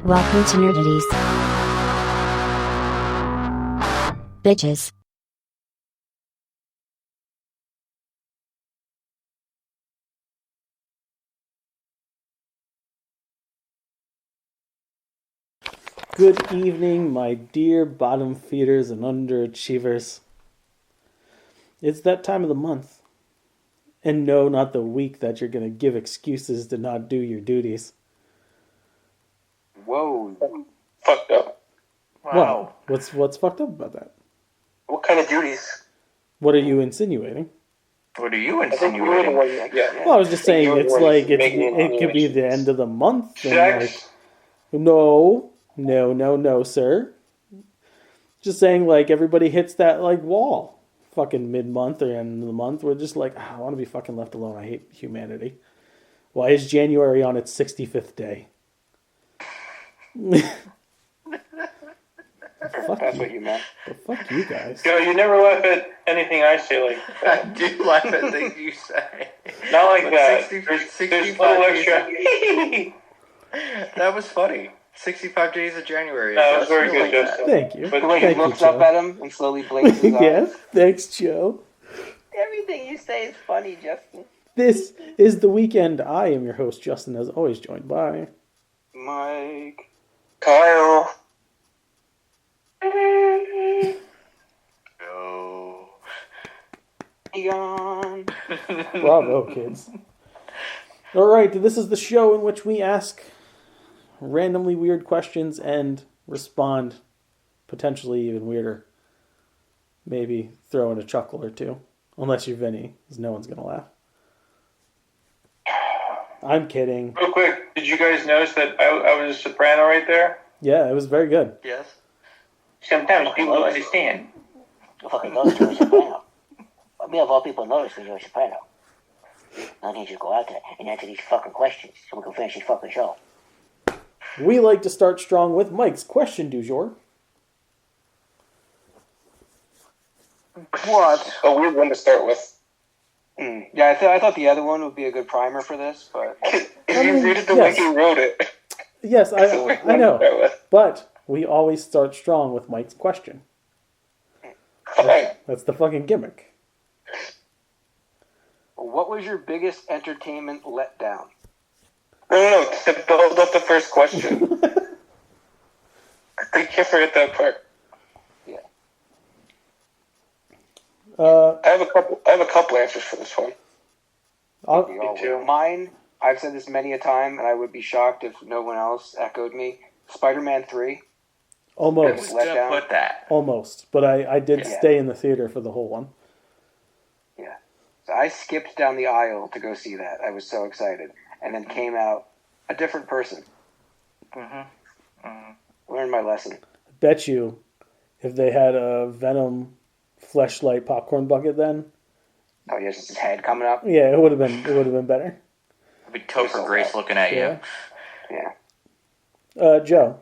Welcome to Nerdities. Bitches. Good evening, my dear bottom feeders and underachievers. It's that time of the month. And no, not the week that you're going to give excuses to not do your duties. Whoa. Fucked up. Wow. What's fucked up about that? What kind of duties? What are you insinuating? What are you I think you were the insinuating? one that, yeah. Well, I was just saying You're the it's one like making it could be the end of the month. And Sex? no, sir. Just saying, like, everybody hits that, like, wall. Fucking mid-month or end of the month. We're just like, I want to be fucking left alone. I hate humanity. Why is January on its 65th day? That's what you meant. But fuck you guys. Yo, you never laugh at anything I say like I that. do laugh at things you say. Not like But that. 60 There's 65 little days extra. That was funny. 65 days of January. That was very Just good, like Justin. Thank you. But The way Thank he you, looks up Joe. at him and slowly blinks his Yeah, eyes. thanks, Joe. Everything you say is funny, Justin. This is The Weekend. I am your host, Justin, as always, joined by... Mike. Kyle. Go. Egon. Bravo, kids. Alright, this is the show in which we ask randomly weird questions and respond potentially even weirder. Maybe throw in a chuckle or two. Unless you're Vinny, because no one's going to laugh. I'm kidding. Real quick, did you guys notice that I was a soprano right there? Yeah, it was very good. Yes. Sometimes people don't understand. You fucking noticed you're a soprano. Me of all people noticed that you're a soprano. Now I need you to go out there and answer these fucking questions so we can finish this fucking show. We like to start strong with Mike's question du jour. What? A weird one to start with. Yeah, I thought the other one would be a good primer for this, but... If I you mean, read it the yes. way you wrote it. Yes, It's a weird I one to start know. with. But we always start strong with Mike's question. Fine. That's the fucking gimmick. What was your biggest entertainment letdown? No, to build up the first question. I can't forget that part. Yeah. I have a couple answers for this one. We all Me too. would. Mine, I've said this many a time, and I would be shocked if no one else echoed me. Spider-Man 3. Almost. Let down. Put that. Almost. But I did Yeah. stay in the theater for the whole one. Yeah. So I skipped down the aisle to go see that. I was so excited. And then came out a different person. Learned my lesson. Bet you if they had a Venom fleshlight popcorn bucket then, Oh, yes, it's his head coming up. yeah, it would have been better. It'd be Topher Grace looking at Yeah. you. Yeah. Joe.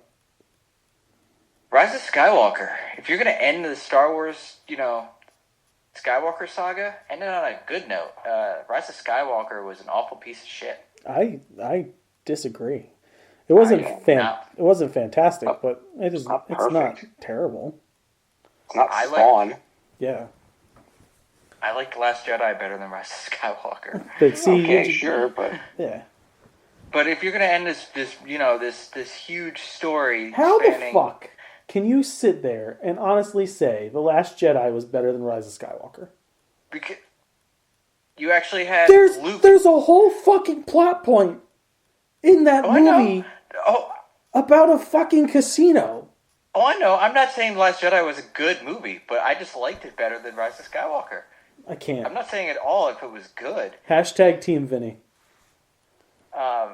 Rise of Skywalker. If you're gonna end the Star Wars, Skywalker saga, end it on a good note. Rise of Skywalker was an awful piece of shit. I disagree. It wasn't No. It wasn't fantastic, but it's not perfect. terrible. It's not I like- Spawn. Yeah. I like The Last Jedi better than Rise of Skywalker. But see, Okay, sure, but... yeah. But if you're gonna end this huge story, How spanning, the fuck can you sit there and honestly say The Last Jedi was better than Rise of Skywalker? Because you actually had Luke. There's a whole fucking plot point in that Oh, I know. movie Oh, about a fucking casino. I know. I'm not saying The Last Jedi was a good movie, but I just liked it better than Rise of Skywalker. I can't. I'm not saying at all if it was good. Hashtag Team Vinny.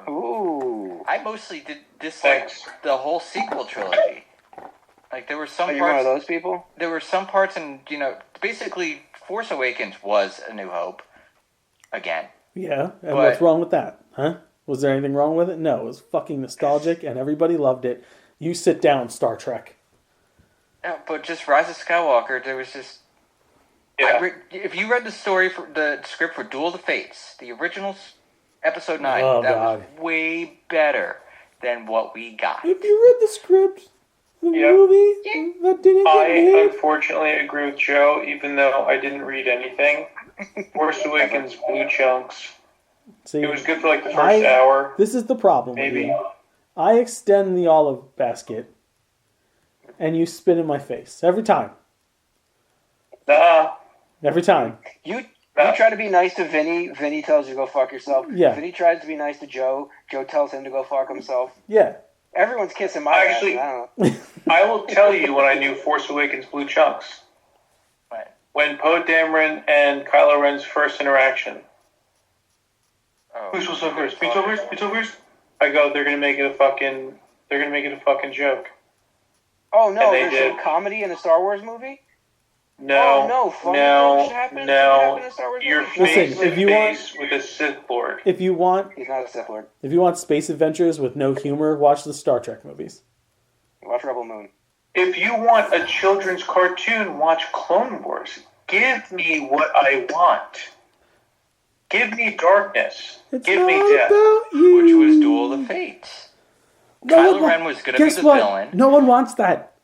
Ooh. I mostly did dislike Thanks. the whole sequel trilogy. Like there were some Are you one of parts. those people? There were some parts, and basically, Force Awakens was A New Hope. Again, Yeah, and But- what's wrong with that? Huh? Was there anything wrong with it? No, it was fucking nostalgic and everybody loved it. You sit down, Star Trek. yeah, but just Rise of Skywalker, there was just. Yeah. If you read the story for the script for Duel of the Fates, the original episode 9, Oh, that God. was way better than what we got. If you read the script, the movie, that didn't get I made. unfortunately agree with Joe, even though I didn't read anything. Force Awakens, Blue Chunks. See, It was good for like the first hour. This is the problem. Maybe. Ian. I extend the olive basket, and you spit in my face every time. Nah. Every time. You try to be nice to Vinny. Vinny tells you to go fuck yourself. Yeah. Vinny tries to be nice to Joe. Joe tells him to go fuck himself. Yeah. Everyone's kissing my Actually- ass. I don't know. I will tell you when I knew Force Awakens, Blue Chunks. Right. When Poe Dameron and Kylo Ren's first interaction. Oh. Who's supposed to go first? Pizza first? Pizza first? I go, they're gonna make it a fucking joke. Oh no, And they there's did. some comedy in a Star Wars movie? No. Oh no, funny no, things happen? Something no. happened in a Star Wars Your movie? face Listen, if you face with a Sith Lord. If you want He's not a Sith Lord. space adventures with no humor, watch the Star Trek movies. Watch Rebel Moon. If you want a children's cartoon, watch Clone Wars. Give me what I want. Give me darkness. It's Give not me death. about you. Which was Duel of the Fates. Kylo Ren was going to be Guess the what? villain. No one wants that.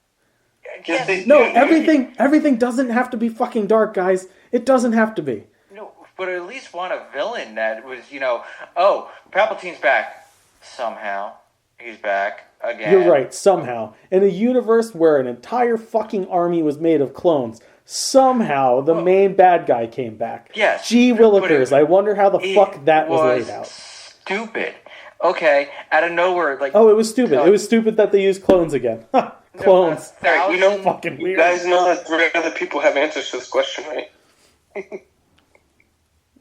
Yes, they No, do. everything doesn't have to be fucking dark, guys. It doesn't have to be. No, but at least want a villain that was, oh, Palpatine's back. Somehow. He's back again. You're right, somehow. In a universe where an entire fucking army was made of clones, somehow the main bad guy came back. Yes. Gee but willikers, I wonder how the fuck that was laid out. Stupid. Okay, out of nowhere, like... Oh, it was stupid. No. It was stupid that they used clones again. Ha, clones. Alright, you know, Fucking you weird. guys know that 3 other people have answers to this question, right?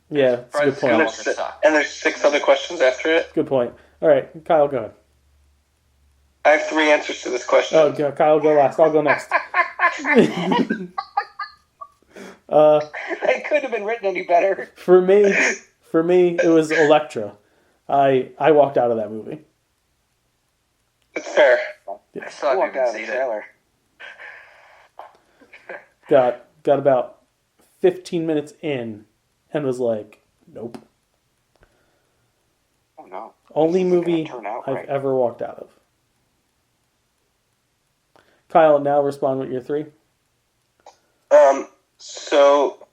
Yeah, it's a good Rise point. of And Skywalker there's, sucked. and the's 6 other questions after it. Good point. All right, Kyle, go ahead. I have 3 answers to this question. Oh, Kyle, go last. I'll go next. That couldn't have been written any better. For me, it was Elektra. I walked out of that movie. It's fair. I still I haven't walked even out of the seen it. trailer. Got about 15 minutes in and was like, nope. Oh no. Only This isn't gonna movie turn out I've right. ever walked out of. Kyle, now respond with your 3. So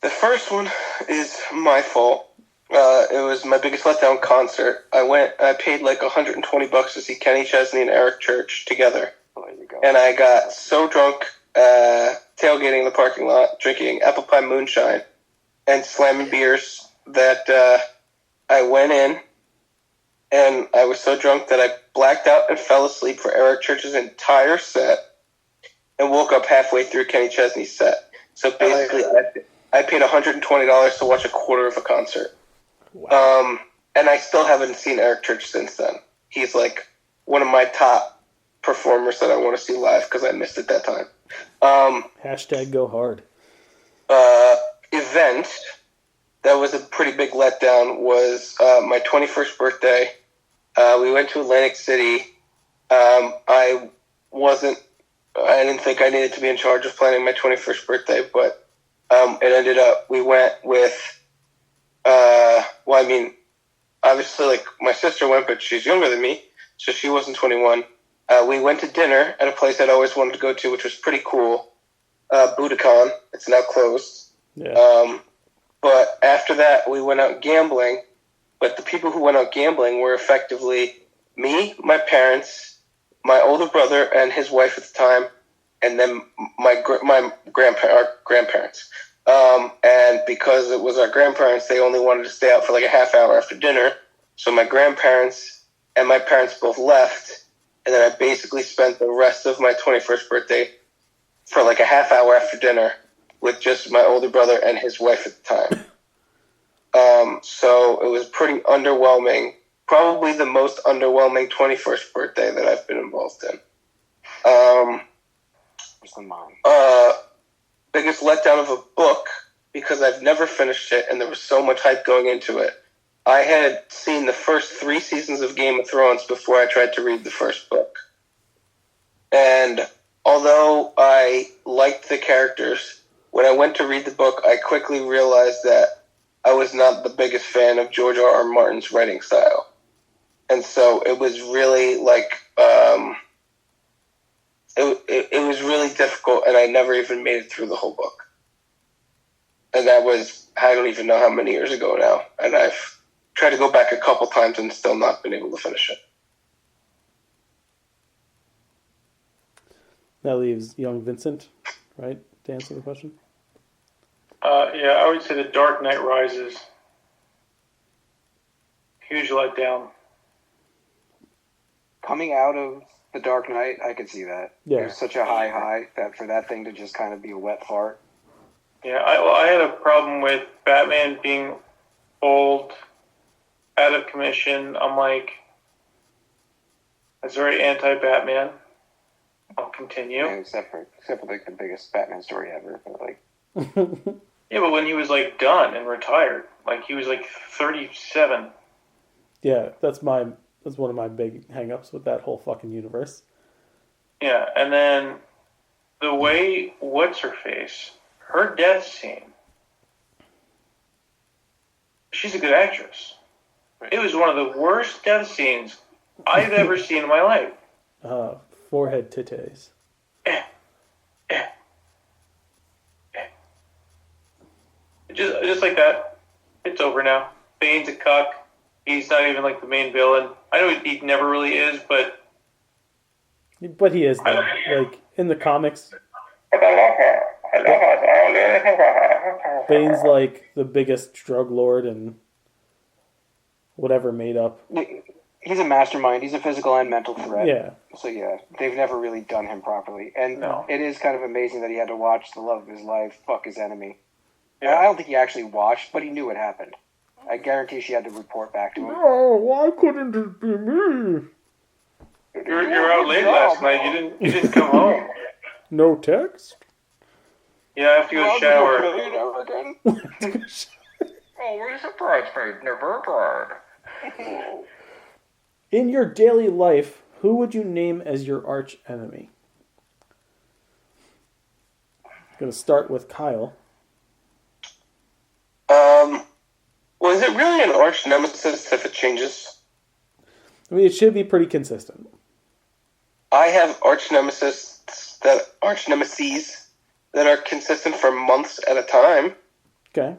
the first one is my fault. It was my biggest letdown concert. I paid like $120 to see Kenny Chesney and Eric Church together. Oh, there you go. And I got so drunk, tailgating in the parking lot, drinking apple pie moonshine, and slamming beers that I went in, and I was so drunk that I blacked out and fell asleep for Eric Church's entire set, and woke up halfway through Kenny Chesney's set. So basically, I paid $120 to watch a quarter of a concert. Wow. And I still haven't seen Eric Church since then. He's like one of my top performers that I want to see live because I missed it that time. Hashtag go hard. Event that was a pretty big letdown was my 21st birthday. We went to Atlantic City. I didn't think I needed to be in charge of planning my 21st birthday, but it ended up, we went with, obviously, like, my sister went, but she's younger than me, so she wasn't 21. We went to dinner at a place I'd always wanted to go to, which was pretty cool, Budokan. It's now closed. Yeah. But after that, we went out gambling, but the people who went out gambling were effectively me, my parents, my older brother and his wife at the time, and then my grandparents. And because it was our grandparents, they only wanted to stay out for like a half hour after dinner. So my grandparents and my parents both left, and then I basically spent the rest of my 21st birthday for like a half hour after dinner with just my older brother and his wife at the time. So it was pretty underwhelming. Probably the most underwhelming 21st birthday that I've been involved in. Where's the mom? Biggest letdown of a book, because I've never finished it and there was so much hype going into it. I had seen the first 3 seasons of Game of Thrones before I tried to read the first book. And although I liked the characters, when I went to read the book, I quickly realized that I was not the biggest fan of George R.R. Martin's writing style. And so it was really like, it was really difficult, and I never even made it through the whole book. And that was, I don't even know how many years ago now. And I've tried to go back a couple times and still not been able to finish it. That leaves young Vincent, right, to answer the question? Yeah, I would say The Dark Knight Rises. Huge letdown. Coming out of The Dark Knight, I could see that. Yeah. It was such a high that for that thing to just kind of be a wet fart. Yeah, I had a problem with Batman being old, out of commission. I'm like, that's very anti-Batman. I'll continue. Yeah, except for like the biggest Batman story ever. But like, Yeah, but when he was like done and retired, like he was like 37. Yeah, that's one of my big hang-ups with that whole fucking universe. Yeah, and then the way what's-her-face, her death scene, she's a good actress. It was one of the worst death scenes I've ever seen in my life. Forehead titties. Just like that. It's over now. Bane's a cuck. He's not even like the main villain. I know he never really is, but But he is, though. Like, in the comics, Bane's like the biggest drug lord and whatever made up. he's a mastermind. He's a physical and mental threat. Yeah. So yeah, they've never really done him properly. And No. it is kind of amazing that he had to watch the love of his life fuck his enemy. Yeah. I don't think he actually watched, but he knew it happened. I guarantee she had to report back to him. Oh, why couldn't it be me? you're out late last night. You didn't come home. No text? Yeah, I have to go shower. Always a bridesmaid, never a bride. In your daily life, who would you name as your arch enemy? Gonna start with Kyle. Well, is it really an arch nemesis if it changes? I mean, it should be pretty consistent. I have arch nemesis that are consistent for months at a time. Okay.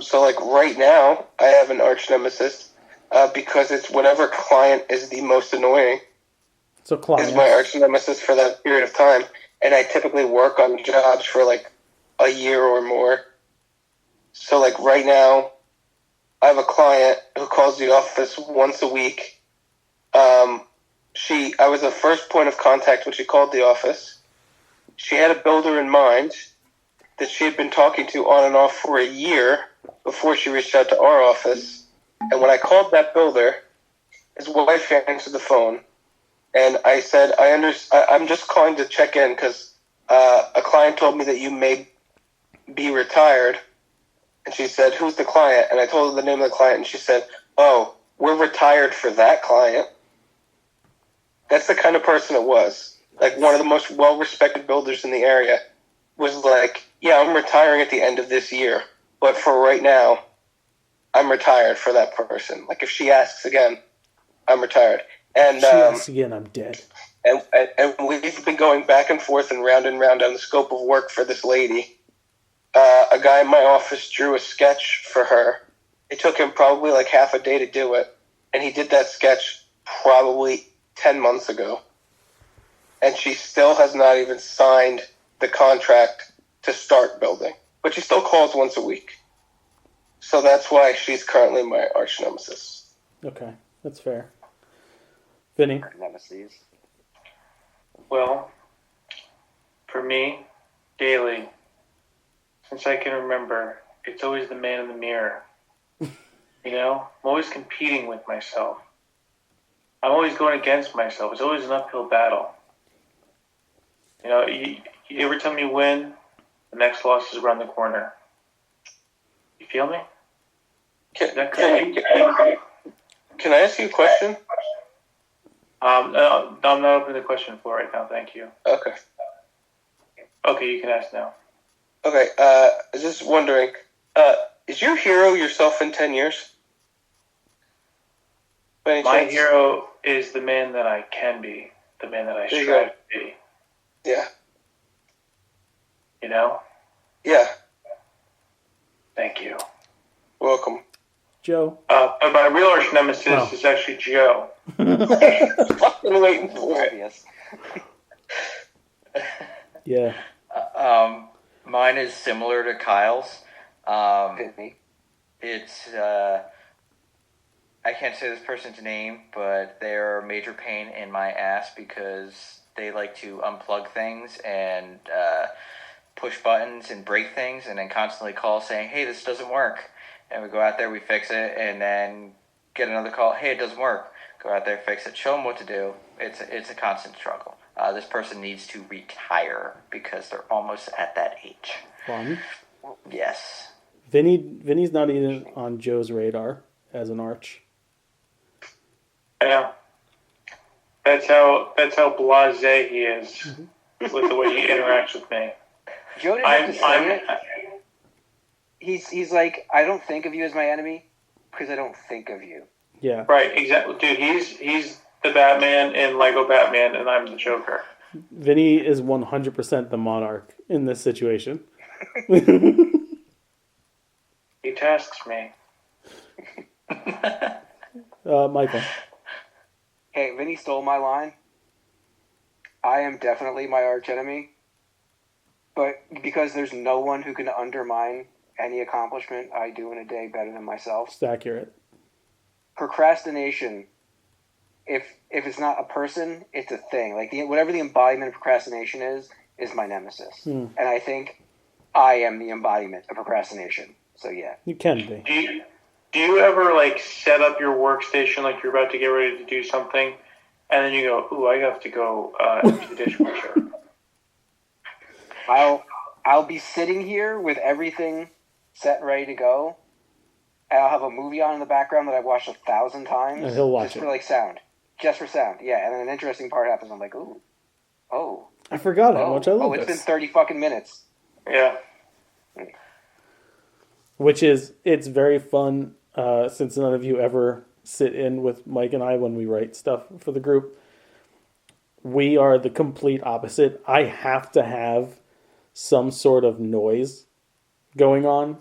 So like right now, I have an arch nemesis because it's whenever client is the most annoying So clients. is my arch nemesis for that period of time, and I typically work on jobs for like a year or more. So like right now, I have a client who calls the office once a week. I was the first point of contact when she called the office. She had a builder in mind that she had been talking to on and off for a year before she reached out to our office. And when I called that builder, his wife answered the phone, and I said, I'm just calling to check in because a client told me that you may be retired. And she said, who's the client? And I told her the name of the client, and she said, oh, we're retired for that client. That's the kind of person it was. Like, one of the most well-respected builders in the area was like, yeah, I'm retiring at the end of this year, but for right now, I'm retired for that person. Like, if she asks again, I'm retired. And She asks again, I'm dead. and we've been going back and forth and round on the scope of work for this lady. A guy in my office drew a sketch for her. It took him probably like half a day to do it, and he did that sketch probably 10 months ago. And she still has not even signed the contract to start building. But she still calls once a week. So that's why she's currently my arch nemesis. Okay, that's fair. Vinny. Nemesis. Well, for me, daily, since I can remember, it's always the man in the mirror. You know? I'm always competing with myself. I'm always going against myself. It's always an uphill battle. You know, every time you win, the next loss is around the corner. You feel me? Can That I ask you a question? No, I'm not opening the question for right now. Thank you. Okay. Okay, you can ask now. Okay, I was just wondering, is your hero yourself in 10 years? By any My chance? hero is the man that I can be, the man that I There you strive go. to be. Yeah. You know? Yeah. Thank you. Welcome. Joe. But my real arch nemesis Oh. is actually Joe. Fucking waiting for it. Obvious. Yeah. Mine is similar to Kyle's. Fit me. It's I can't say this person's name, but they're a major pain in my ass because they like to unplug things and push buttons and break things, and then constantly call saying, "Hey, this doesn't work." And we go out there, we fix it, and then get another call. "Hey, it doesn't work." Go out there, fix it, show them what to do. It's a constant struggle. This person needs to retire because they're almost at that age. Fun. Yes. Vinny's not even on Joe's radar as an arch. Yeah. That's how blasé he is with the way he interacts with me. Joe didn't have to say it. He's like, I don't think of you as my enemy because I don't think of you. Yeah. Right, exactly. Dude, he's the Batman in Lego Batman, and I'm the Joker. Vinny is 100% the monarch in this situation. He tasks me. Michael. Hey, Vinny stole my line. I am definitely my arch enemy, but because there's no one who can undermine any accomplishment I do in a day better than myself. It's accurate. Procrastination, if it's not a person, it's a thing. Like whatever the embodiment of procrastination is my nemesis. And I think I am the embodiment of procrastination. So yeah. You can be. Do you ever like set up your workstation like you're about to get ready to do something, and then you go, "Ooh, I have to go empty the dishwasher." I'll be sitting here with everything set and ready to go, and I'll have a movie on in the background that I've watched 1,000 times. And he'll watch just it. for like sound. Just for sound, yeah. And then an interesting part happens. I'm like, ooh, oh, I forgot how much I love it's been this. 30 fucking minutes. Yeah. Which is, it's very fun since none of you ever sit in with Mike and I when we write stuff for the group. We are the complete opposite. I have to have some sort of noise going on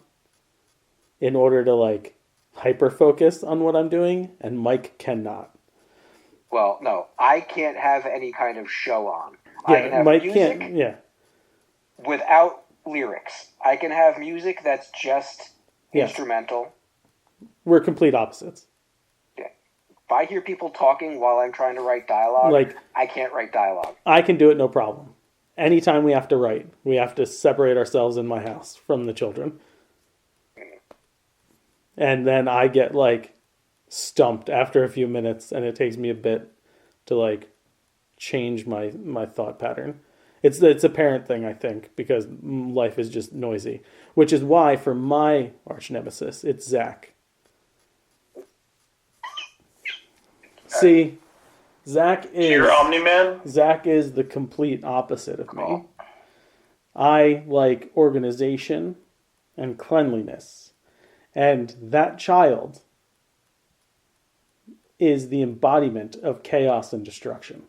in order to like hyper focus on what I'm doing, and Mike cannot. Well, no, I can't have any kind of show on. I can Yeah, have Mike music can't. Yeah, without lyrics. I can have music that's just Yes. instrumental. we're complete opposites. Yeah. If I hear people talking while I'm trying to write dialogue, Like- I can't write dialogue. I can do it no problem. Anytime we have to write, we have to separate ourselves in my house from the children. And then I get like stumped after a few minutes, and it takes me a bit to like change my thought pattern. It's a parent thing, I think, because life is just noisy. Which is why for my arch nemesis, it's Zach. See, Zach is You're Omni-Man? Zach is the complete opposite of me. I like organization and cleanliness. And that child is the embodiment of chaos and destruction.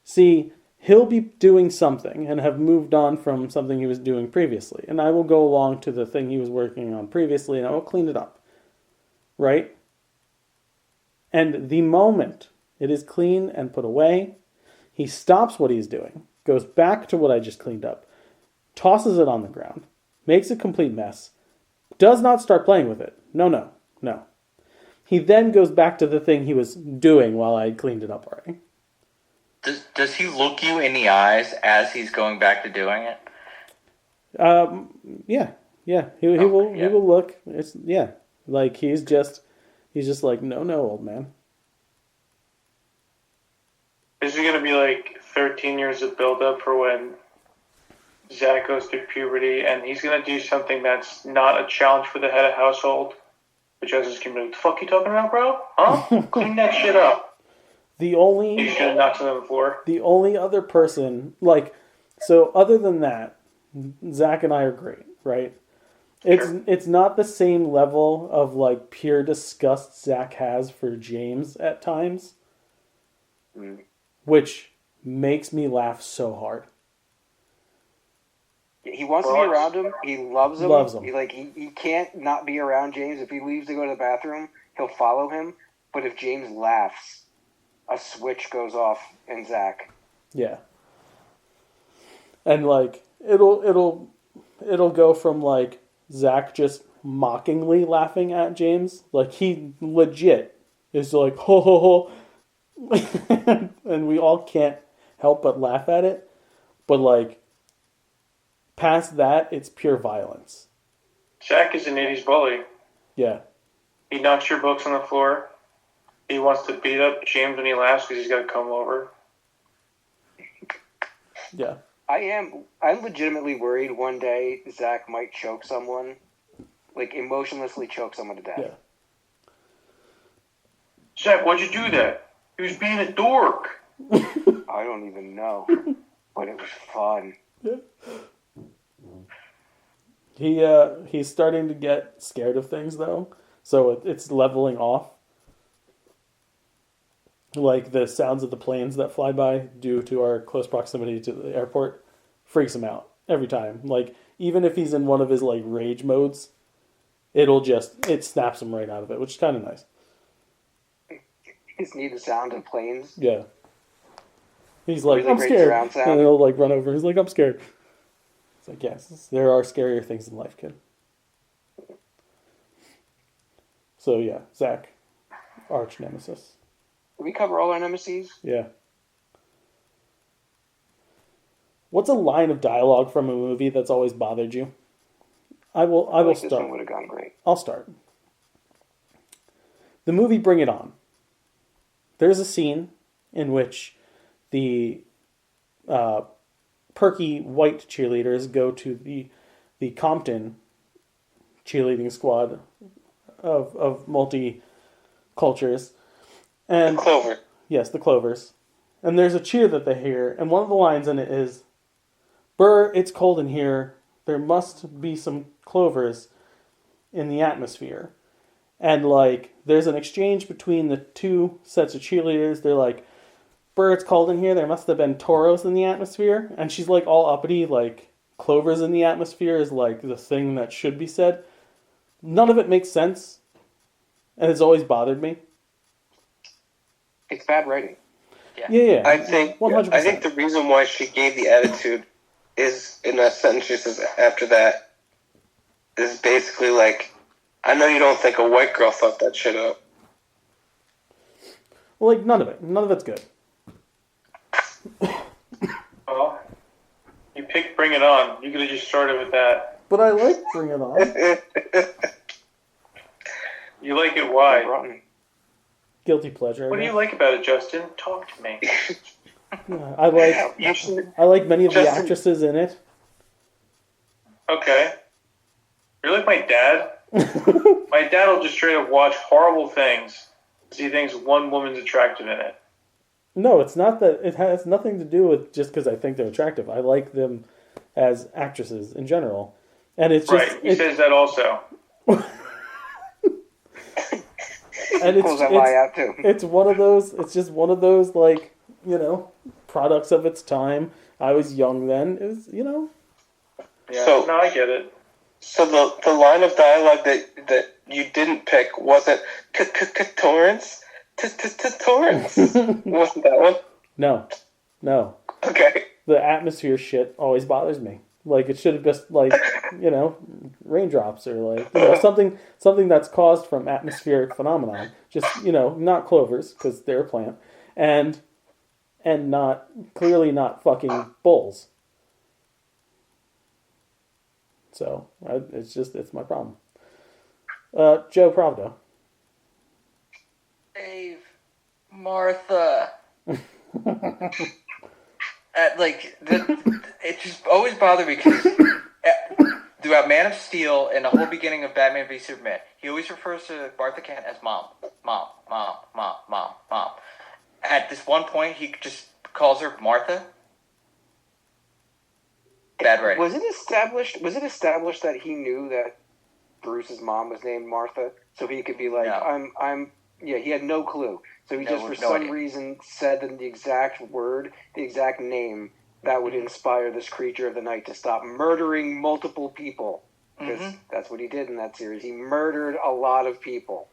See, he'll be doing something and have moved on from something he was doing previously. And I will go along to the thing he was working on previously and I will clean it up. Right? And the moment it is clean and put away, he stops what he's doing, goes back to what I just cleaned up, tosses it on the ground, makes a complete mess, does not start playing with it. No. He then goes back to the thing he was doing while I had cleaned it up already. Does he look you in the eyes as he's going back to doing it? Yeah. He will look. It's like he's just like no, old man. Is it going to be like 13 years of build-up for when Zach goes through puberty, and he's going to do something that's not a challenge for the head of household? The judges can be like, "The fuck you talking about, bro? Huh? Clean that shit up." The only He's going to knock something on the floor. The only other person, like, so other than that, Zach and I are great, right? It's not the same level of like pure disgust Zach has for James at times, which makes me laugh so hard. He wants to be around him. He loves him. Loves him. He can't not be around James. If he leaves to go to the bathroom, he'll follow him. But if James laughs, a switch goes off in Zach. Yeah. And like it'll go from like Zach just mockingly laughing at James, like he legit is like ho ho ho, and we all can't help but laugh at it. But like past that, it's pure violence. Zach is an 80s bully. Yeah. He knocks your books on the floor. He wants to beat up James when he laughs because he's got to come over. Yeah. I'm legitimately worried one day Zach might choke someone, like emotionlessly choke someone to death. Yeah. Zach, why'd you do that? He was being a dork. I don't even know, but it was fun. Yeah. He's starting to get scared of things though, so it's leveling off. Like the sounds of the planes that fly by due to our close proximity to the airport freaks him out every time. Like even if he's in one of his like rage modes, it snaps him right out of it, which is kind of nice. You just need the sound of planes. Yeah. He's like, Really I'm great scared. surround sound. And he'll like run over. He's like, I'm scared. It's like, yes, there are scarier things in life, kid. So yeah, Zach, arch nemesis. Did we cover all our nemesis? Yeah. What's a line of dialogue from a movie that's always bothered you? I will This one start. would have gone great. I'll start. The movie Bring It On. There's a scene in which the perky white cheerleaders go to the Compton cheerleading squad of multi cultures. And Clover. yes, the Clovers. And there's a cheer that they hear, and one of the lines in it is, "Burr, it's cold in here. There must be some clovers in the atmosphere." And like, there's an exchange between the two sets of cheerleaders. They're like, "Burr, it's cold in here. There must have been toros in the atmosphere." And she's like all uppity, like clovers in the atmosphere is like the thing that should be said. None of it makes sense, and it's always bothered me. It's bad writing. Yeah. I think 100%. I think the reason why she gave the attitude is in that sentence she says after that is basically like, I know you don't think a white girl thought that shit up. Well, like none of it. None of it's good. Well, you picked Bring It On. You could have just started with that. But I like Bring It On. You like it, why? Rotten. Guilty pleasure. What do you like about it, Justin? Talk to me. Yeah, I like many of the Justin- actresses in it. Okay. You're like my dad. My dad will just straight up watch horrible things because he thinks one woman's attractive in it. No, it's not that. It has nothing to do with just because I think they're attractive. I like them as actresses in general, and it's just Right. He says that also. and Pulls that lie out too. it's one of those. It's just one of those like products of its time. I was young then. It was Yeah. So- No, I get it. So the line of dialogue that you didn't pick wasn't Torrance? Torrance? Wasn't that one? no. Okay. The atmosphere shit always bothers me. Like it should have just like raindrops or like something that's caused from atmospheric phenomenon. Just not clovers because they're a plant, and not clearly not fucking bulls. So it's my problem. Joe Pravda. Dave, Martha. It just always bothered me because throughout Man of Steel and the whole beginning of Batman v Superman, he always refers to Martha Kent as mom. At this one point, he just calls her Martha. Bad writing. Was it established that he knew that Bruce's mom was named Martha, so he could be like, No. Yeah, he had no clue. So he just, for no some idea. reason, said the exact word, the exact name that would inspire this creature of the night to stop murdering multiple people. Because that's what he did in that series. He murdered a lot of people.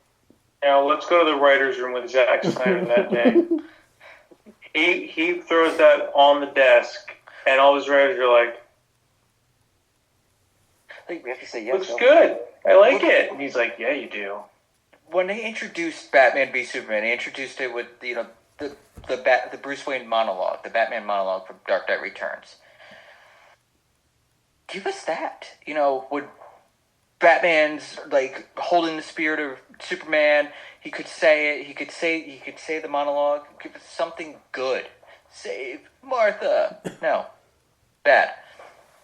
Now, let's go to the writer's room with Zack Snyder that day. He throws that on the desk, and all his writers are like, I think we have to say yes. looks good. I like it. And he's like, yeah, you do. When they introduced Batman v Superman, they introduced it with the Bruce Wayne monologue, the Batman monologue from Dark Knight Returns. Give us that. Would Batman's like holding the spirit of Superman? He could say it. He could say the monologue. Give us something good. Save Martha. No, bad.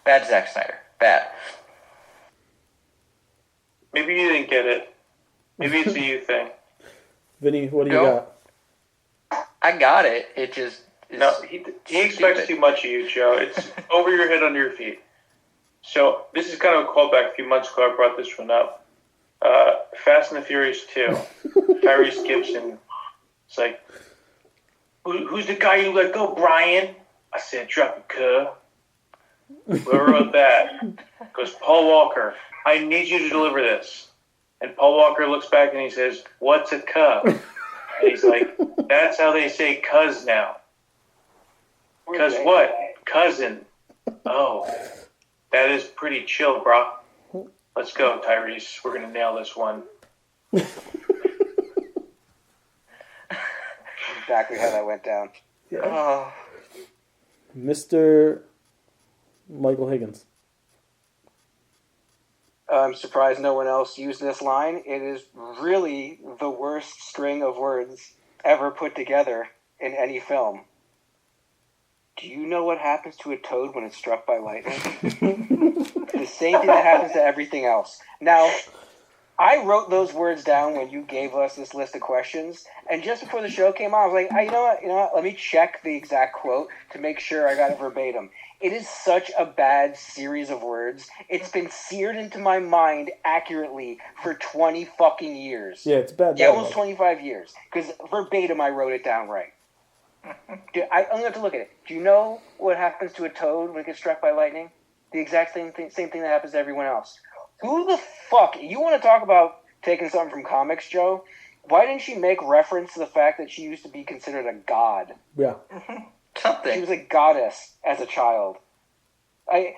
Zack Snyder. Bad. Maybe you didn't get it. Maybe it's a you thing. Vinny, what do you No. got? I got it. It just is No, he expects stupid. too much of you, Joe. It's over your head, under your feet. So this is kind of a callback. A few months ago, I brought this one up. Fast and the Furious 2. Tyrese Gibson. It's like, who's the guy you let go, Brian? I said, drop a cuh. Whoever wrote that goes, Paul Walker, I need you to deliver this. And Paul Walker looks back and he says, what's a cuh? And he's like, that's how they say cuz now. Cuz what? Cousin. Oh, that is pretty chill, bro. Let's go, Tyrese. We're going to nail this one. Exactly how that went down. Yeah. Oh, Mr. Michael Higgins. I'm surprised no one else used this line. It is really the worst string of words ever put together in any film. Do you know what happens to a toad when it's struck by lightning? The same thing that happens to everything else. Now, I wrote those words down when you gave us this list of questions, and just before the show came on, I was like, you know what, let me check the exact quote to make sure I got it verbatim. It is such a bad series of words. It's been seared into my mind accurately for 20 fucking years. Yeah, it's bad. Yeah, almost 25 years. Because verbatim, I wrote it down right. I'm going to have to look at it. Do you know what happens to a toad when it gets struck by lightning? The exact same thing that happens to everyone else. Who the fuck? You want to talk about taking something from comics, Joe? Why didn't she make reference to the fact that she used to be considered a god? Yeah. She was a goddess as a child. I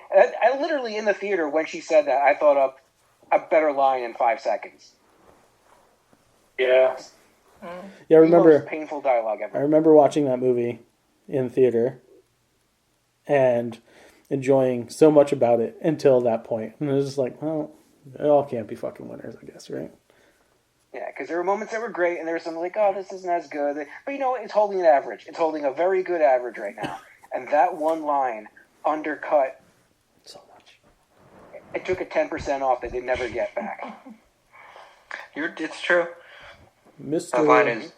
literally, in the theater, when she said that, I thought up a better line in 5 seconds. Yeah. Yeah, I The remember. most painful dialogue I ever. remember watching that movie in theater and enjoying so much about it until that point. And it was just like, well, it all can't be fucking winners, I guess, right? Yeah, because there were moments that were great, and there were some like, oh, this isn't as good. But you know what? It's holding an average. It's holding a very good average right now. And that one line undercut. So much. It took a 10% off that they never get back. it's true. Mr. That line is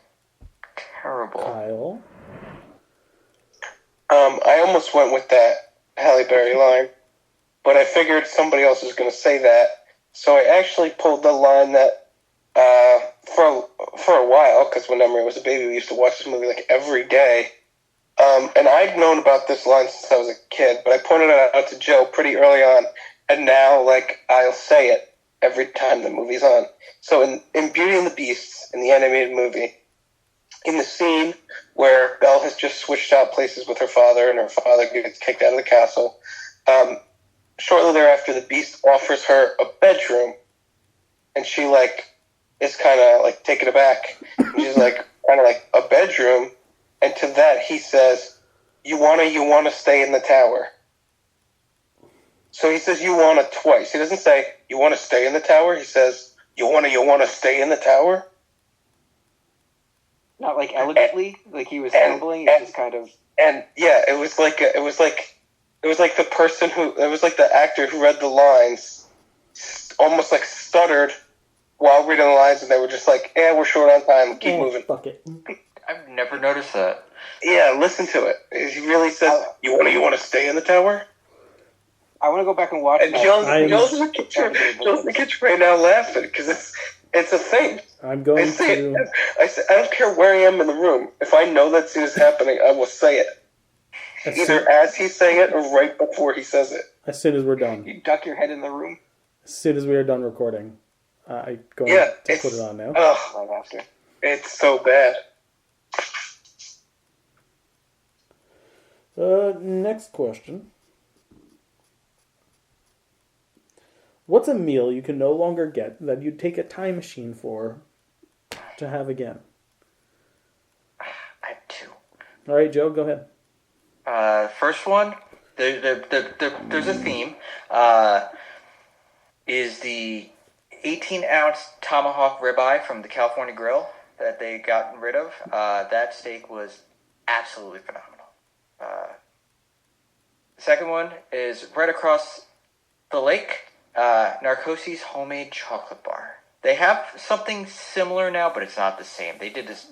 terrible. Kyle. I almost went with that Halle Berry line, but I figured somebody else was going to say that, so I actually pulled the line that for a while, because when Emery was a baby, we used to watch this movie like every day, and I'd known about this line since I was a kid, but I pointed it out to Joe pretty early on, and now like I'll say it every time the movie's on. So in Beauty and the Beast, in the animated movie, in the scene where Belle has just switched out places with her father and her father gets kicked out of the castle, shortly thereafter the Beast offers her a bedroom, and she like is kind of like taken aback. And she's like, kind of like, a bedroom? And to that he says, you wanna stay in the tower. So he says you wanna twice. He doesn't say you wanna stay in the tower. He says you wanna stay in the tower. Not like elegantly, like he was stumbling. It's just kind of. And yeah, it was like the person it was like the actor who read the lines, almost like stuttered while reading the lines, and they were just like, "Yeah, we're short on time. Keep moving." Fuck it. I've never noticed that. Yeah, listen to it. He really says, "You want to stay in the tower." I want to go back and watch And that. Joe's in the kitchen right now laughing because it's a thing. I'm going to. I don't care where I am in the room. If I know that scene is happening, I will say it. Either as he's saying it or right before he says it. As soon as we're done. You duck your head in the room. As soon as we are done recording, I'm going to put it on now. Oh, it's so bad. Next question. What's a meal you can no longer get that you'd take a time machine for to have again? I have two. All right, Joe, go ahead. First one, there's a theme. Is the 18-ounce tomahawk ribeye from the California Grill that they gotten rid of. That steak was absolutely phenomenal. The second one is right across the lake, Narcosis homemade chocolate bar. They have something similar now, but it's not the same. They did this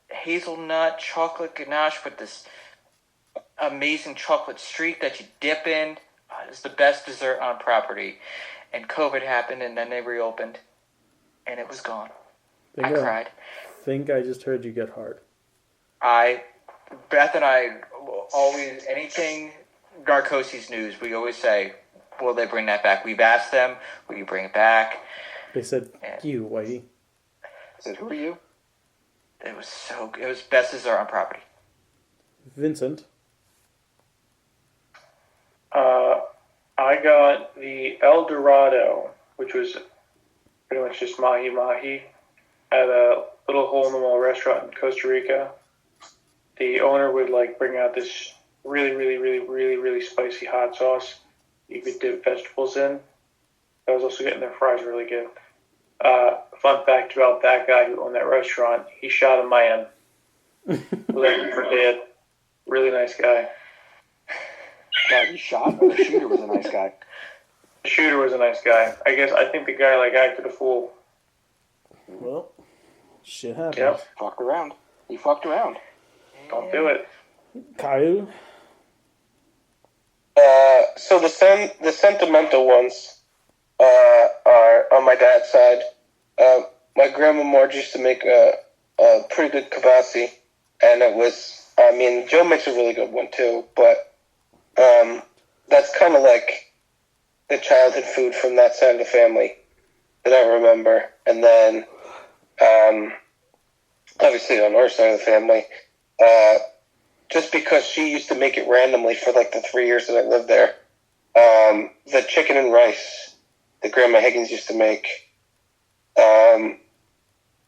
hazelnut chocolate ganache with this amazing chocolate streak that you dip in. It's the best dessert on property. And COVID happened, and then they reopened, and it was gone. I cried. I think I just heard you get hard. Beth and I always, anything Narcosis news, we always say, will they bring that back? We've asked them, will you bring it back? They said, you, Whitey. I said, who are you? It was best dessert on property. Vincent. I got the El Dorado, which was pretty much just mahi-mahi, at a little hole-in-the-wall restaurant in Costa Rica. The owner would bring out this really, really, really, really, really spicy hot sauce you could dip vegetables in. I was also getting their fries really good. Fun fact about that guy who owned that restaurant, he shot a man. Left him for dead. Really nice guy. God, he shot? Or the shooter was a nice guy? The shooter was a nice guy. I think the guy acted a fool. Well, shit happens. Yep. Fucked around. He fucked around. Don't do it. Caillou? So the sentimental ones are on my dad's side. My grandma Marge used to make a pretty good kibasi, and it was, Joe makes a really good one too, but that's kind of like the childhood food from that side of the family that I remember. And then, obviously on our side of the family, just because she used to make it randomly for the 3 years that I lived there, the chicken and rice that Grandma Higgins used to make,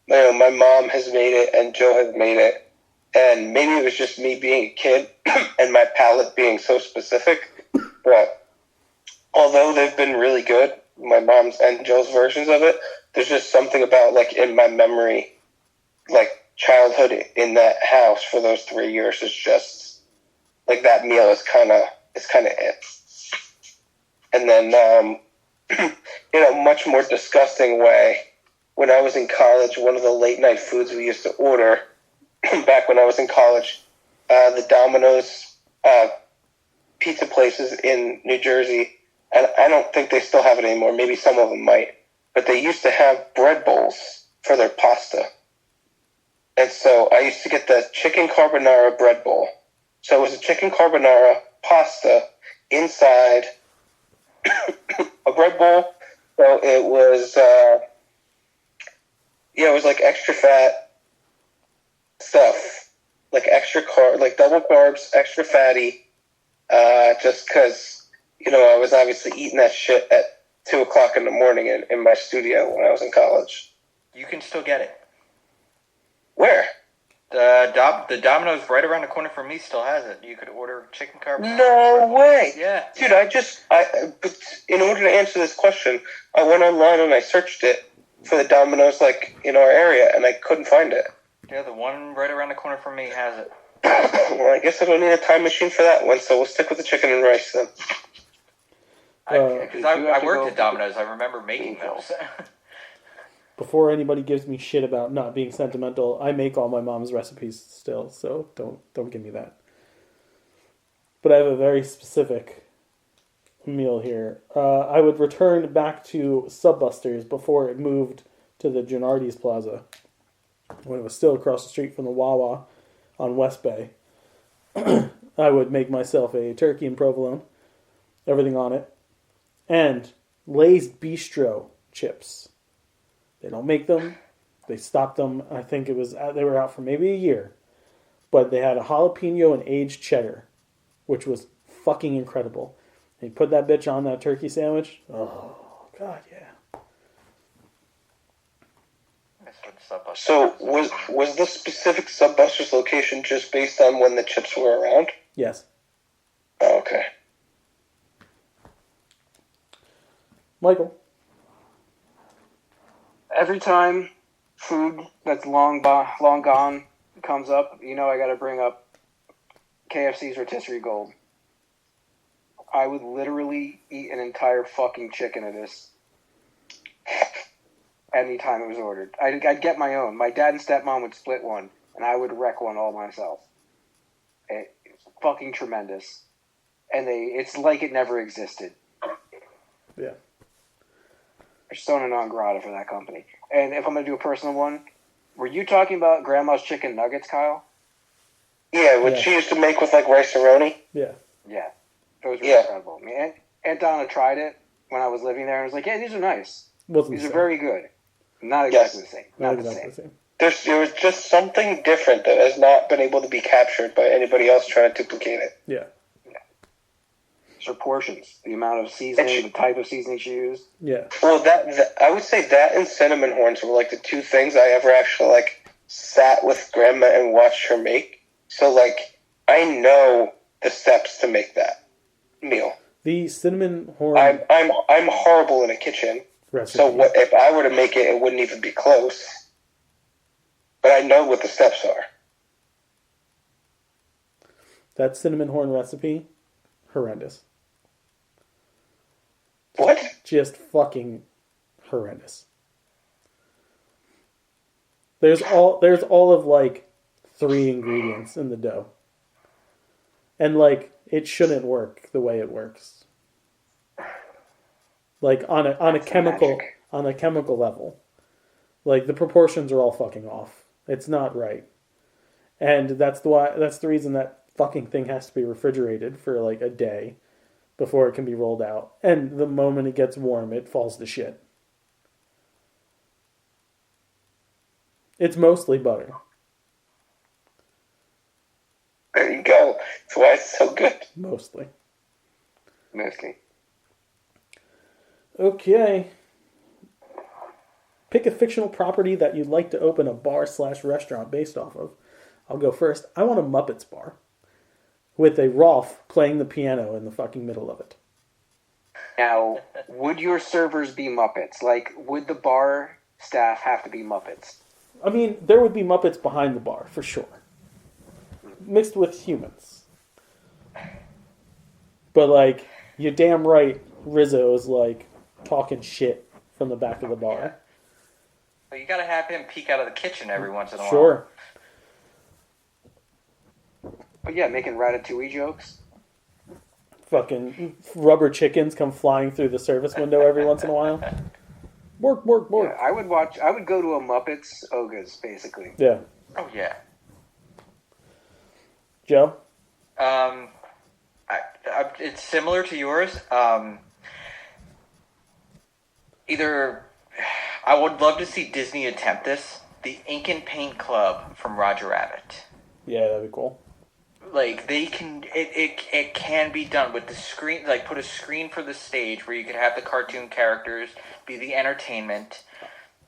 my mom has made it and Joe has made it. And maybe it was just me being a kid and my palate being so specific. But although they've been really good, my mom's and Joe's versions of it, there's just something about, in my memory, childhood in that house for those 3 years is just, that meal is kind of it. And then, much more disgusting way, when I was in college, one of the late night foods we used to order back when I was in college, the Domino's pizza places in New Jersey, and I don't think they still have it anymore. Maybe some of them might. But they used to have bread bowls for their pasta. And so I used to get the chicken carbonara bread bowl. So it was a chicken carbonara pasta inside a bread bowl. So it was, it was extra fat stuff, extra double carbs, extra fatty, just because, I was obviously eating that shit at 2 o'clock in the morning in my studio when I was in college. You can still get it. Where? The Domino's right around the corner from me still has it. You could order chicken carbonara. No way! Yeah. Dude, but in order to answer this question, I went online and I searched it for the Domino's, in our area, and I couldn't find it. Yeah, the one right around the corner from me has it. Well, I guess I don't need a time machine for that one, so we'll stick with the chicken and rice then. Because I worked at Domino's. I remember making those. Before anybody gives me shit about not being sentimental, I make all my mom's recipes still, so don't give me that. But I have a very specific meal here. I would return back to Subbusters before it moved to the Gennardi's Plaza, when it was still across the street from the Wawa on West Bay. I would make myself a turkey and provolone, everything on it, and Lay's Bistro chips. They don't make them. They stopped them. I think it was they were out for maybe a year, but they had a jalapeno and aged cheddar, which was fucking incredible. And you put that bitch on that turkey sandwich. Oh god, yeah. That's what Subbusters So is. was the specific Subbusters location just based on when the chips were around? Yes. Oh, okay. Michael. Every time food that's long gone comes up, I got to bring up KFC's rotisserie gold. I would literally eat an entire fucking chicken of this anytime it was ordered. I'd get my own. My dad and stepmom would split one, and I would wreck one all myself. It's fucking tremendous. And it's like it never existed. Yeah. Persona non grata for that company. And if I'm going to do a personal one, were you talking about Grandma's chicken nuggets, Kyle? Yeah, what Yeah. she used to make with like rice-a-roni. Yeah. Yeah. Those were Yeah. incredible. I mean, Aunt Donna tried it when I was living there and was like, yeah, these are nice. Wasn't These the are same. very good. Not exactly the same. Not Not the exactly same. the same. There was just something different that has not been able to be captured by anybody else trying to duplicate it. Yeah. These are portions. The amount of seasoning, the type of seasoning she used. Yeah. Well, I would say that and cinnamon horns were like the two things I ever actually like sat with Grandma and watched her make. So like I know the steps to make that meal. The cinnamon horn I'm horrible in a kitchen. recipe. So what if I were to make it? It wouldn't even be close. But I know what the steps are. That cinnamon horn recipe, horrendous. What? Just fucking horrendous. There's all of like 3 ingredients in the dough. And like it shouldn't work the way it works. Like on a chemical magic. on a chemical level. Like the proportions are all fucking off. It's not right. And that's the reason that fucking thing has to be refrigerated for like a day before it can be rolled out. And the moment it gets warm, it falls to shit. It's mostly butter. There you go. That's why it's so good. Mostly. Mostly. Okay. Pick a fictional property that you'd like to open a bar/restaurant based off of. I'll go first. I want a Muppets bar with a Rolf playing the piano in the fucking middle of it. Now, would your servers be Muppets? Like, would the bar staff have to be Muppets? I mean, there would be Muppets behind the bar, for sure. Mixed with humans. But, like, you're damn right Rizzo's, like, talking shit from the back of the bar. But you gotta have him peek out of the kitchen every once in a while. Sure. But yeah, making Ratatouille jokes. Fucking rubber chickens come flying through the service window every once in a while. Bork, bork, bork. Yeah, I would go to a Muppets Ogas, basically. Yeah. Oh yeah. Joe? It's similar to yours. Either I would love to see Disney attempt this. The Ink and Paint Club from Roger Rabbit. Yeah, that'd be cool. Like they can, it can be done with the screen. Like put a screen for the stage where you could have the cartoon characters be the entertainment.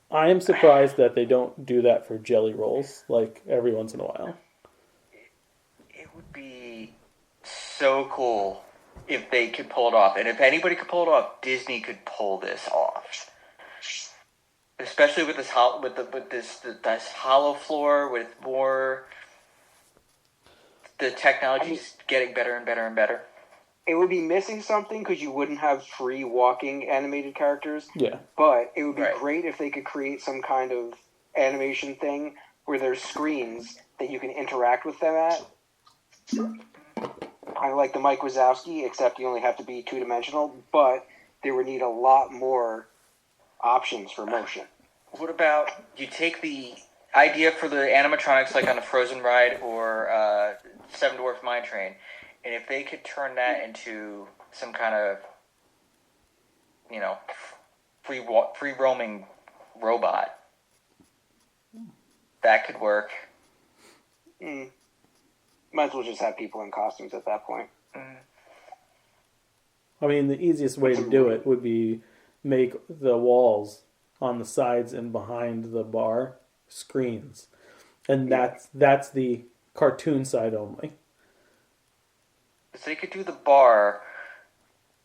I am surprised that they don't do that for jelly rolls, like, every once in a while. It would be so cool if they could pull it off, and if anybody could pull it off, Disney could pull this off. Especially with this this hollow floor with more. The technology is getting better and better and better. It would be missing something because you wouldn't have free walking animated characters. Yeah. But it would be Right. great if they could create some kind of animation thing where there's screens that you can interact with them at. kind of like the Mike Wazowski, except you only have to be two-dimensional, but they would need a lot more options for motion. What about you take the idea for the animatronics like on the Frozen ride or Seven Dwarfs Mine Train, and if they could turn that into some kind of, free roaming robot, that could work. Might as well just have people in costumes at that point. I mean, the easiest way to do it would be make the walls on the sides and behind the bar screens, and that's the cartoon side only. So they could do the bar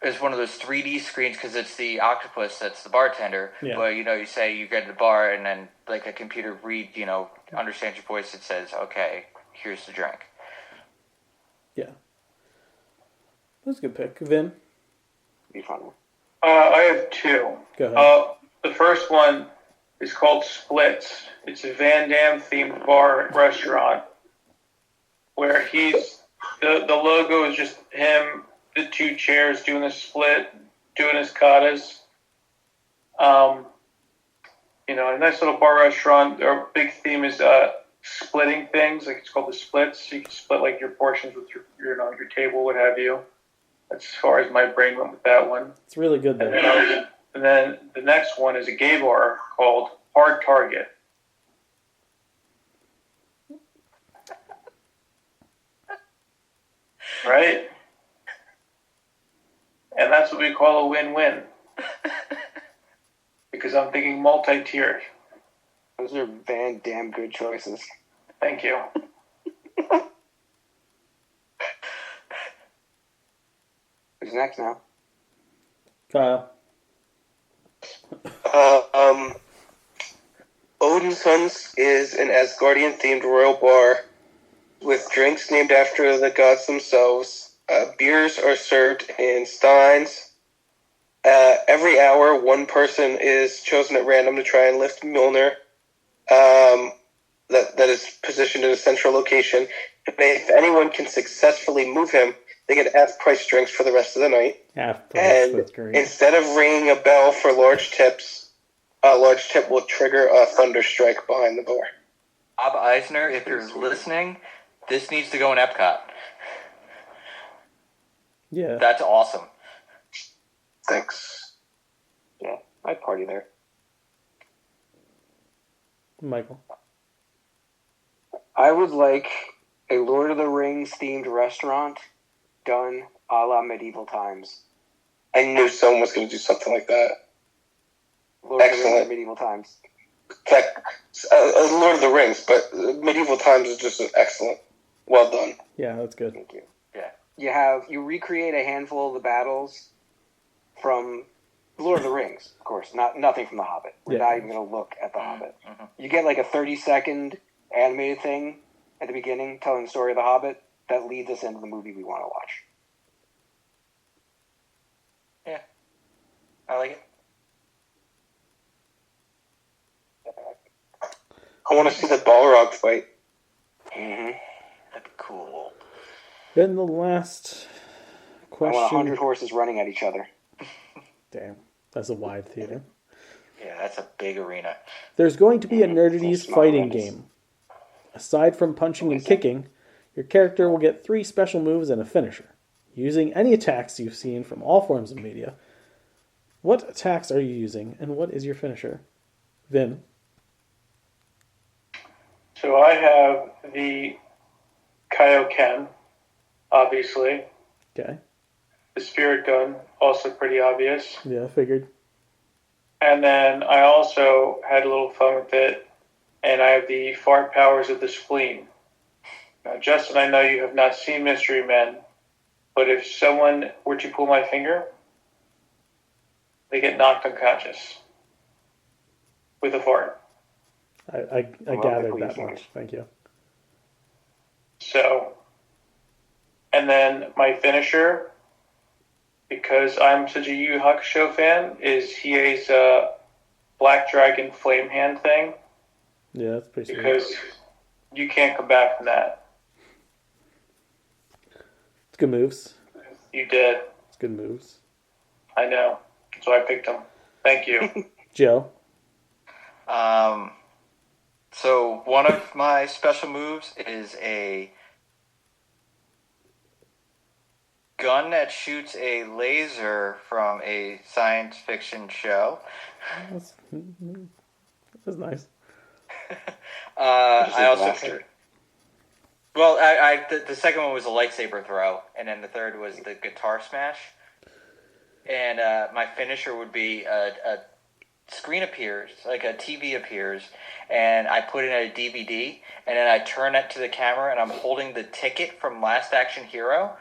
as one of those 3D screens because it's the octopus that's the bartender. Yeah. But you say you get to the bar and then like a computer understands your voice. It says, "Okay, here's the drink." Yeah, that's a good pick, Vin. Be fun. I have two. Go ahead. The first one is called Splits. It's a Van Damme themed bar restaurant where the logo is just him, the two chairs doing a split, doing his katas. A nice little bar restaurant. Our big theme is splitting things. Like it's called the Splits. So you can split like your portions with your table, what have you. That's as far as my brain went with that one. It's really good though. And then the next one is a gay bar called Hard Target. Right? And that's what we call a win-win. Because I'm thinking multi-tiered. Those are Van Damme good choices. Thank you. Who's next now? Kyle. Odin's Sons is an Asgardian-themed royal bar with drinks named after the gods themselves. Beers are served in steins. Every hour, one person is chosen at random to try and lift Mjolnir. That is positioned in a central location. If anyone can successfully move him, they get half-price drinks for the rest of the night. Half price, And that's great. instead of ringing a bell for large tips, a large tip will trigger a thunder strike behind the bar. Bob Eisner, if you're listening, this needs to go in Epcot. Yeah. That's awesome. Thanks. Yeah, I'd party there. Michael. I would like a Lord of the Rings themed restaurant done a la medieval times. I knew someone was going to do something like that. Lord of the Excellent. Rings at medieval times. Lord of the Rings, but medieval times is just excellent. Well done. Yeah, that's good. Thank you. Yeah. You recreate a handful of the battles from Lord of the Rings, of course. Nothing from The Hobbit. We're not even going to look at The Hobbit. Mm-hmm. You get like a 30-second animated thing at the beginning telling the story of The Hobbit that leads us into the movie we want to watch. Yeah. I like it. I want to see the Balrog fight. Mm-hmm. That'd be cool. Then the last I question. want 100 horses running at each other. Damn, that's a wide theater. Yeah, that's a big arena. There's going to be a Nerdities Small fighting arenas. game. Aside from punching and kicking, your character will get 3 special moves and a finisher, using any attacks you've seen from all forms of media. What attacks are you using, and what is your finisher? Vin. So I have the Kaioken, obviously. Okay. The Spirit Gun, also pretty obvious. Yeah, figured. And then I also had a little fun with it, and I have the Fart Powers of the Spleen. Now, Justin, I know you have not seen Mystery Men, but if someone were to pull my finger, they get knocked unconscious with a fart. I Well, gathered quickly that fingers. much. Thank you. So, and then my finisher, because I'm such a Yu Yu Hakusho fan, is Hiei's Black Dragon Flame Hand thing, Yeah, that's pretty sweet. because you can't come back from that. It's good moves. You did. It's good moves. I know. That's why I picked him. Thank you. Joe. So one of my special moves is a gun that shoots a laser from a science fiction show. That's nice. I also blaster. well, the second one was a lightsaber throw, and then the third was the guitar smash. And my finisher would be a screen appears, like a TV appears, and I put in a DVD, and then I turn it to the camera, and I'm holding the ticket from Last Action Hero,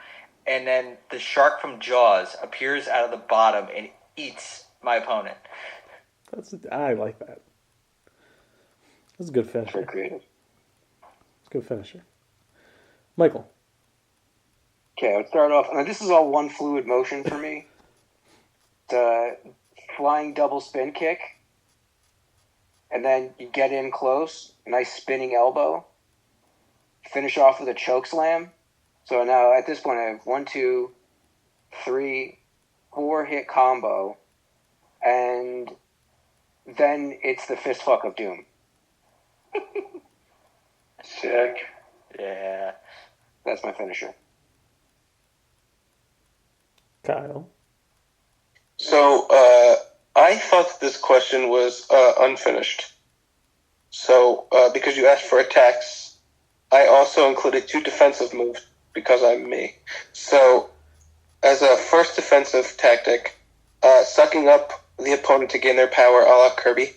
and then the shark from Jaws appears out of the bottom and eats my opponent. I like that. That's a good finisher. Very creative. It's a good finisher. Michael. Okay, I would start off. Now, this is all one fluid motion for me. The flying double spin kick, and then you get in close, nice spinning elbow. Finish off with a choke slam. So now at this point, I have 1, 2, 3, 4 hit combo, and then it's the fist fuck of doom. Sick. Yeah. That's my finisher. Kyle. So, I thought this question was unfinished. So, because you asked for attacks, I also included 2 defensive moves because I'm me. So, as a first defensive tactic, sucking up the opponent to gain their power a la Kirby.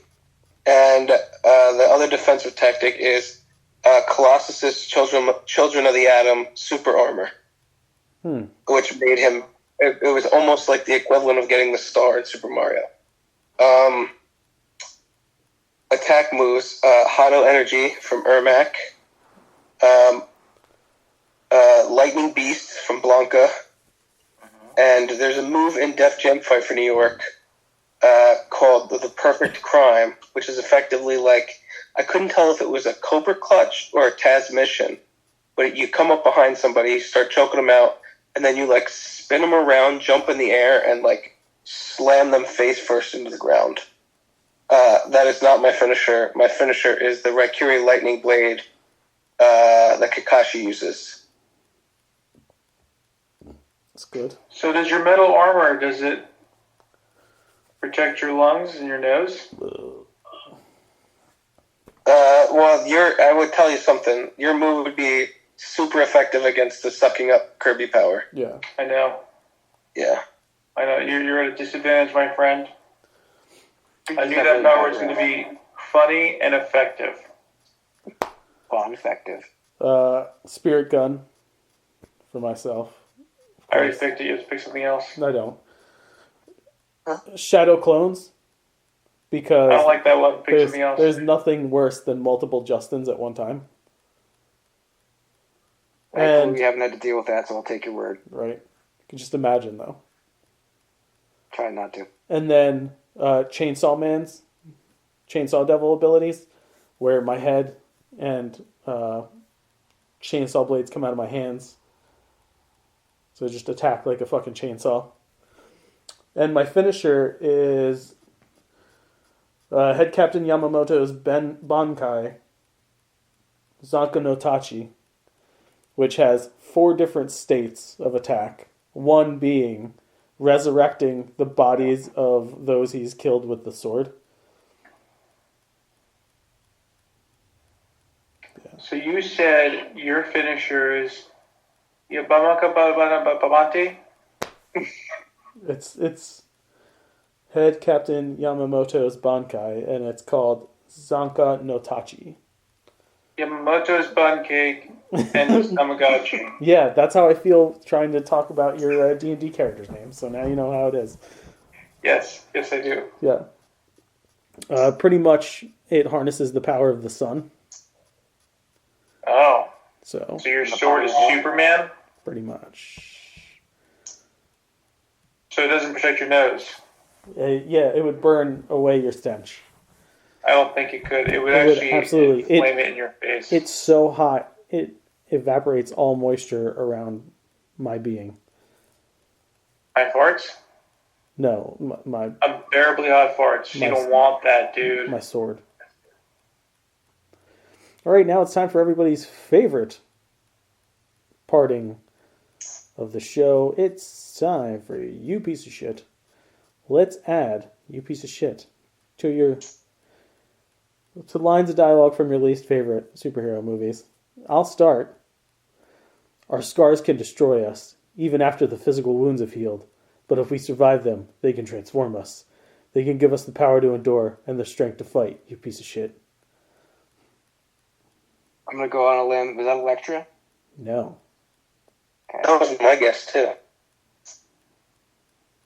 And the other defensive tactic is Colossus's Children of the Atom super armor, which made him... It was almost like the equivalent of getting the star in Super Mario. Attack moves, Hado Energy from Ermac, Lightning Beast from Blanca, and there's a move in Def Jam Fight for New York called the Perfect Crime, which is effectively like, I couldn't tell if it was a Cobra Clutch or a Taz Mission, but you come up behind somebody, start choking them out, and then you like spin them around, jump in the air, and like slam them face first into the ground. That is not my finisher. My finisher is the Raikiri Lightning Blade that Kakashi uses. That's good. So does your metal armor, does it protect your lungs and your nose? I would tell you something. Your move would be super effective against the sucking up Kirby power. Yeah. I know. Yeah. I know. You're at a disadvantage, my friend. I knew that power was going to be funny and effective. Fun, effective. Spirit Gun for myself. I already picked it. You have to pick something else. I don't. Shadow Clones. Because I don't like that one. Pick something else. There's nothing worse than multiple Justins at one time. And we haven't had to deal with that, so I'll take your word. Right. You can just imagine, though. Try not to. And then Chainsaw Man's Chainsaw Devil abilities, where my head and chainsaw blades come out of my hands. So I just attack like a fucking chainsaw. And my finisher is Head Captain Yamamoto's Bankai, Zanka no Tachi, which has 4 different states of attack. One being resurrecting the bodies of those he's killed with the sword. Yeah. So you said your finisher is Yabamaka Babante? It's Head Captain Yamamoto's Bankai, and it's called Zanka no Tachi. Yamamoto's bun cake and Tamagotchi. Yeah, that's how I feel trying to talk about your D&D character's name, so now you know how it is. Yes, I do. Yeah. Pretty much it harnesses the power of the sun. Oh. So your sword is Superman? Pretty much. So it doesn't protect your nose? Yeah, it would burn away your stench. I don't think it could. It would actually absolutely flame it in your face. It's so hot, it evaporates all moisture around my being. Hot farts? No, my Unbearably hot farts. You My- don't want that, dude. my sword. All right, now it's time for everybody's favorite parting of the show. It's time for You Piece of Shit. Let's add You Piece of Shit to lines of dialogue from your least favorite superhero movies. I'll start. Our scars can destroy us, even after the physical wounds have healed. But if we survive them, they can transform us. They can give us the power to endure and the strength to fight, you piece of shit. I'm gonna go on a limb. Was that Elektra? No. Okay. That was my guess, too.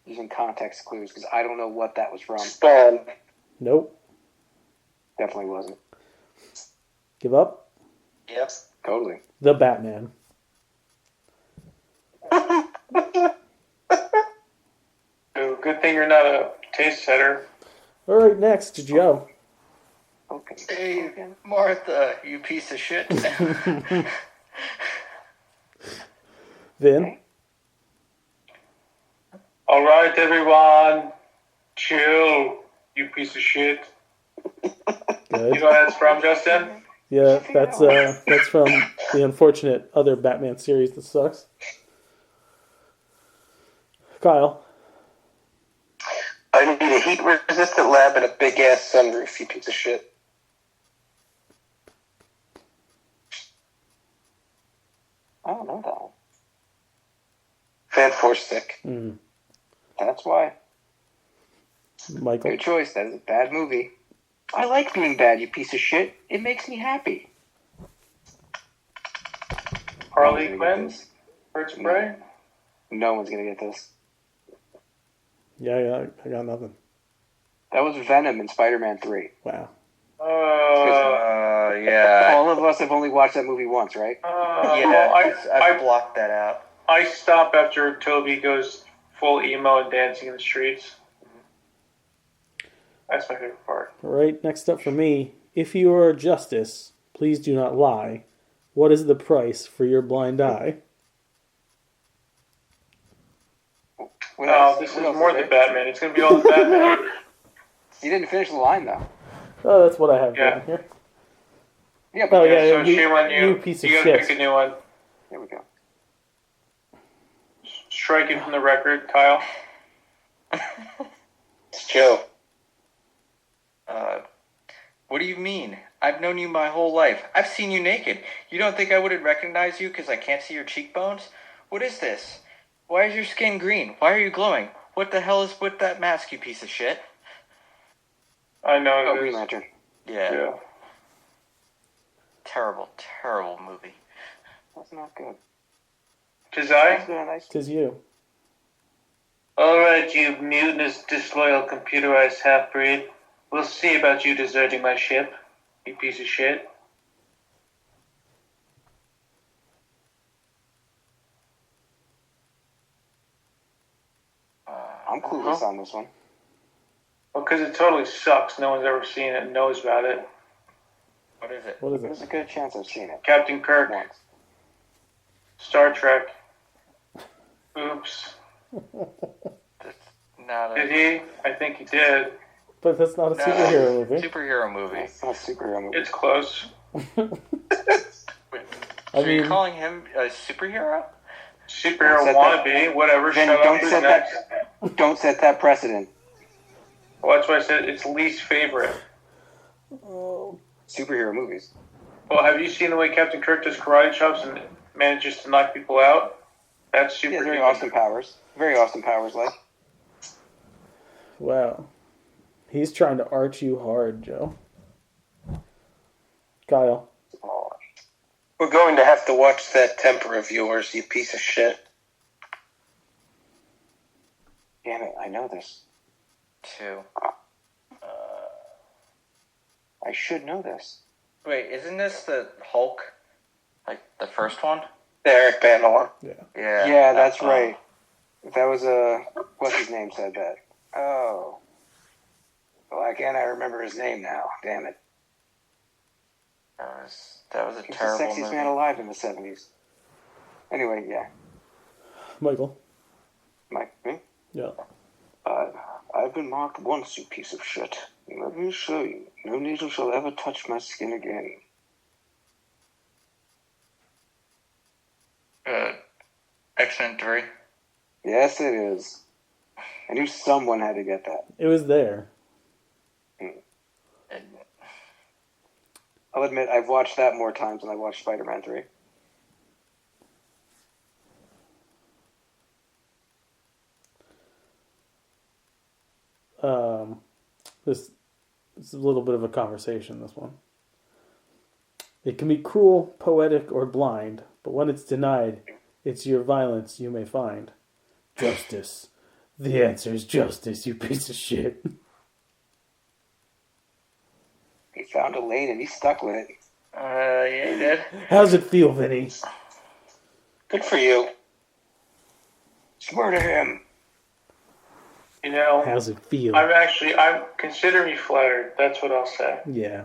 Using context clues because I don't know what that was from. Spawn. Nope. Definitely wasn't. Give up? Yep. Totally. The Batman. So good thing you're not a taste setter. All right, next, Joe. Okay. Hey, Martha, you piece of shit. Vin. All right, everyone, chill, you piece of shit. You Good. know what that's from, Justin? Yeah, that's from the unfortunate other Batman series that sucks. Kyle. I need a heat-resistant lab and a big-ass sunroof, you piece of shit. I don't know that one. Fan force stick. That's why. Michael. Good choice. That is a bad movie. I like being bad, you piece of shit. It makes me happy. Harley No one's gonna Quinn? get this. Birds of Prey? No one's gonna get this. Yeah, I got nothing. That was Venom in Spider-Man 3. Wow. Yeah. All of us have only watched that movie once, right? Yeah, well, I blocked that out. I stop after Toby goes full emo and dancing in the streets. That's my favorite part. All right, next up for me. If you are justice, please do not lie. What is the price for your blind eye? What No, else? this is What else more there? than Batman. It's going to be all the Batman. You didn't finish the line, though. Oh, that's what I have Yeah. down here. Yeah, but Oh, yeah, So you- shame on you. you piece of You gotta shit. pick a new one. Here we go. Strike it from the record, Kyle. It's Joe. What do you mean? I've known you my whole life. I've seen you naked. You don't think I wouldn't recognize you because I can't see your cheekbones? What is this? Why is your skin green? Why are you glowing? What the hell is with that mask, you piece of shit? I know Oh, it Green is. Lantern. Yeah. Terrible, terrible movie. That's not good. Tis That's I? good. Nice. Tis you. Alright, you mutinous, disloyal, computerized half-breed. We'll see about you deserting my ship, you piece of shit. I'm clueless on this one. Well, because it totally sucks. No one's ever seen it and knows about it. What is it? What is There's it? a good chance I've seen it Captain Kirk, once. Star Trek. Oops. That's not Did a he? I think he did. But that's not a No. superhero movie. superhero movie. It's not a superhero movie. It's close. Wait, I so you're mean- calling him a superhero? Superhero Don't set wannabe, whatever. Then Shut don't up. Who's set next? that. Don't set that precedent. Well, that's why I said it's least favorite. Superhero movies. Well, have you seen the way Captain Kirk does karate chops and manages to knock people out? That's super. Yeah, very human. Austin Powers. Very Austin Powers like. Wow. He's trying to arch you hard, Joe. Kyle. Oh, We're going to have to watch that temper of yours, you piece of shit. damn it! I know this. 2. I should know this. Wait, isn't this the Hulk? Like the first one? Eric Bana. Yeah. Yeah. Yeah, that's right. That was what's his name said that. Oh. Why can't I remember his name now? Damn it. That was a He was the terrible sexiest movie. man alive in the 70s. Anyway, yeah. Michael. Mike, me? Yeah. I've been marked once, you piece of shit. Let me show you. No needle shall ever touch my skin again. X-Men 3. Yes, it is. I knew someone had to get that. It was there. I'll admit, I've watched that more times than I watched Spider-Man 3. This is a little bit of a conversation, this one. It can be cruel, poetic, or blind, but when it's denied, it's your violence you may find. Justice. The answer is justice, you piece of shit. He found a lane and he stuck with it. Yeah, he did. How's it feel, Vinny? Good for you. Swear to him. You know, How's it feel? I'm consider me flattered. That's what I'll say. Yeah.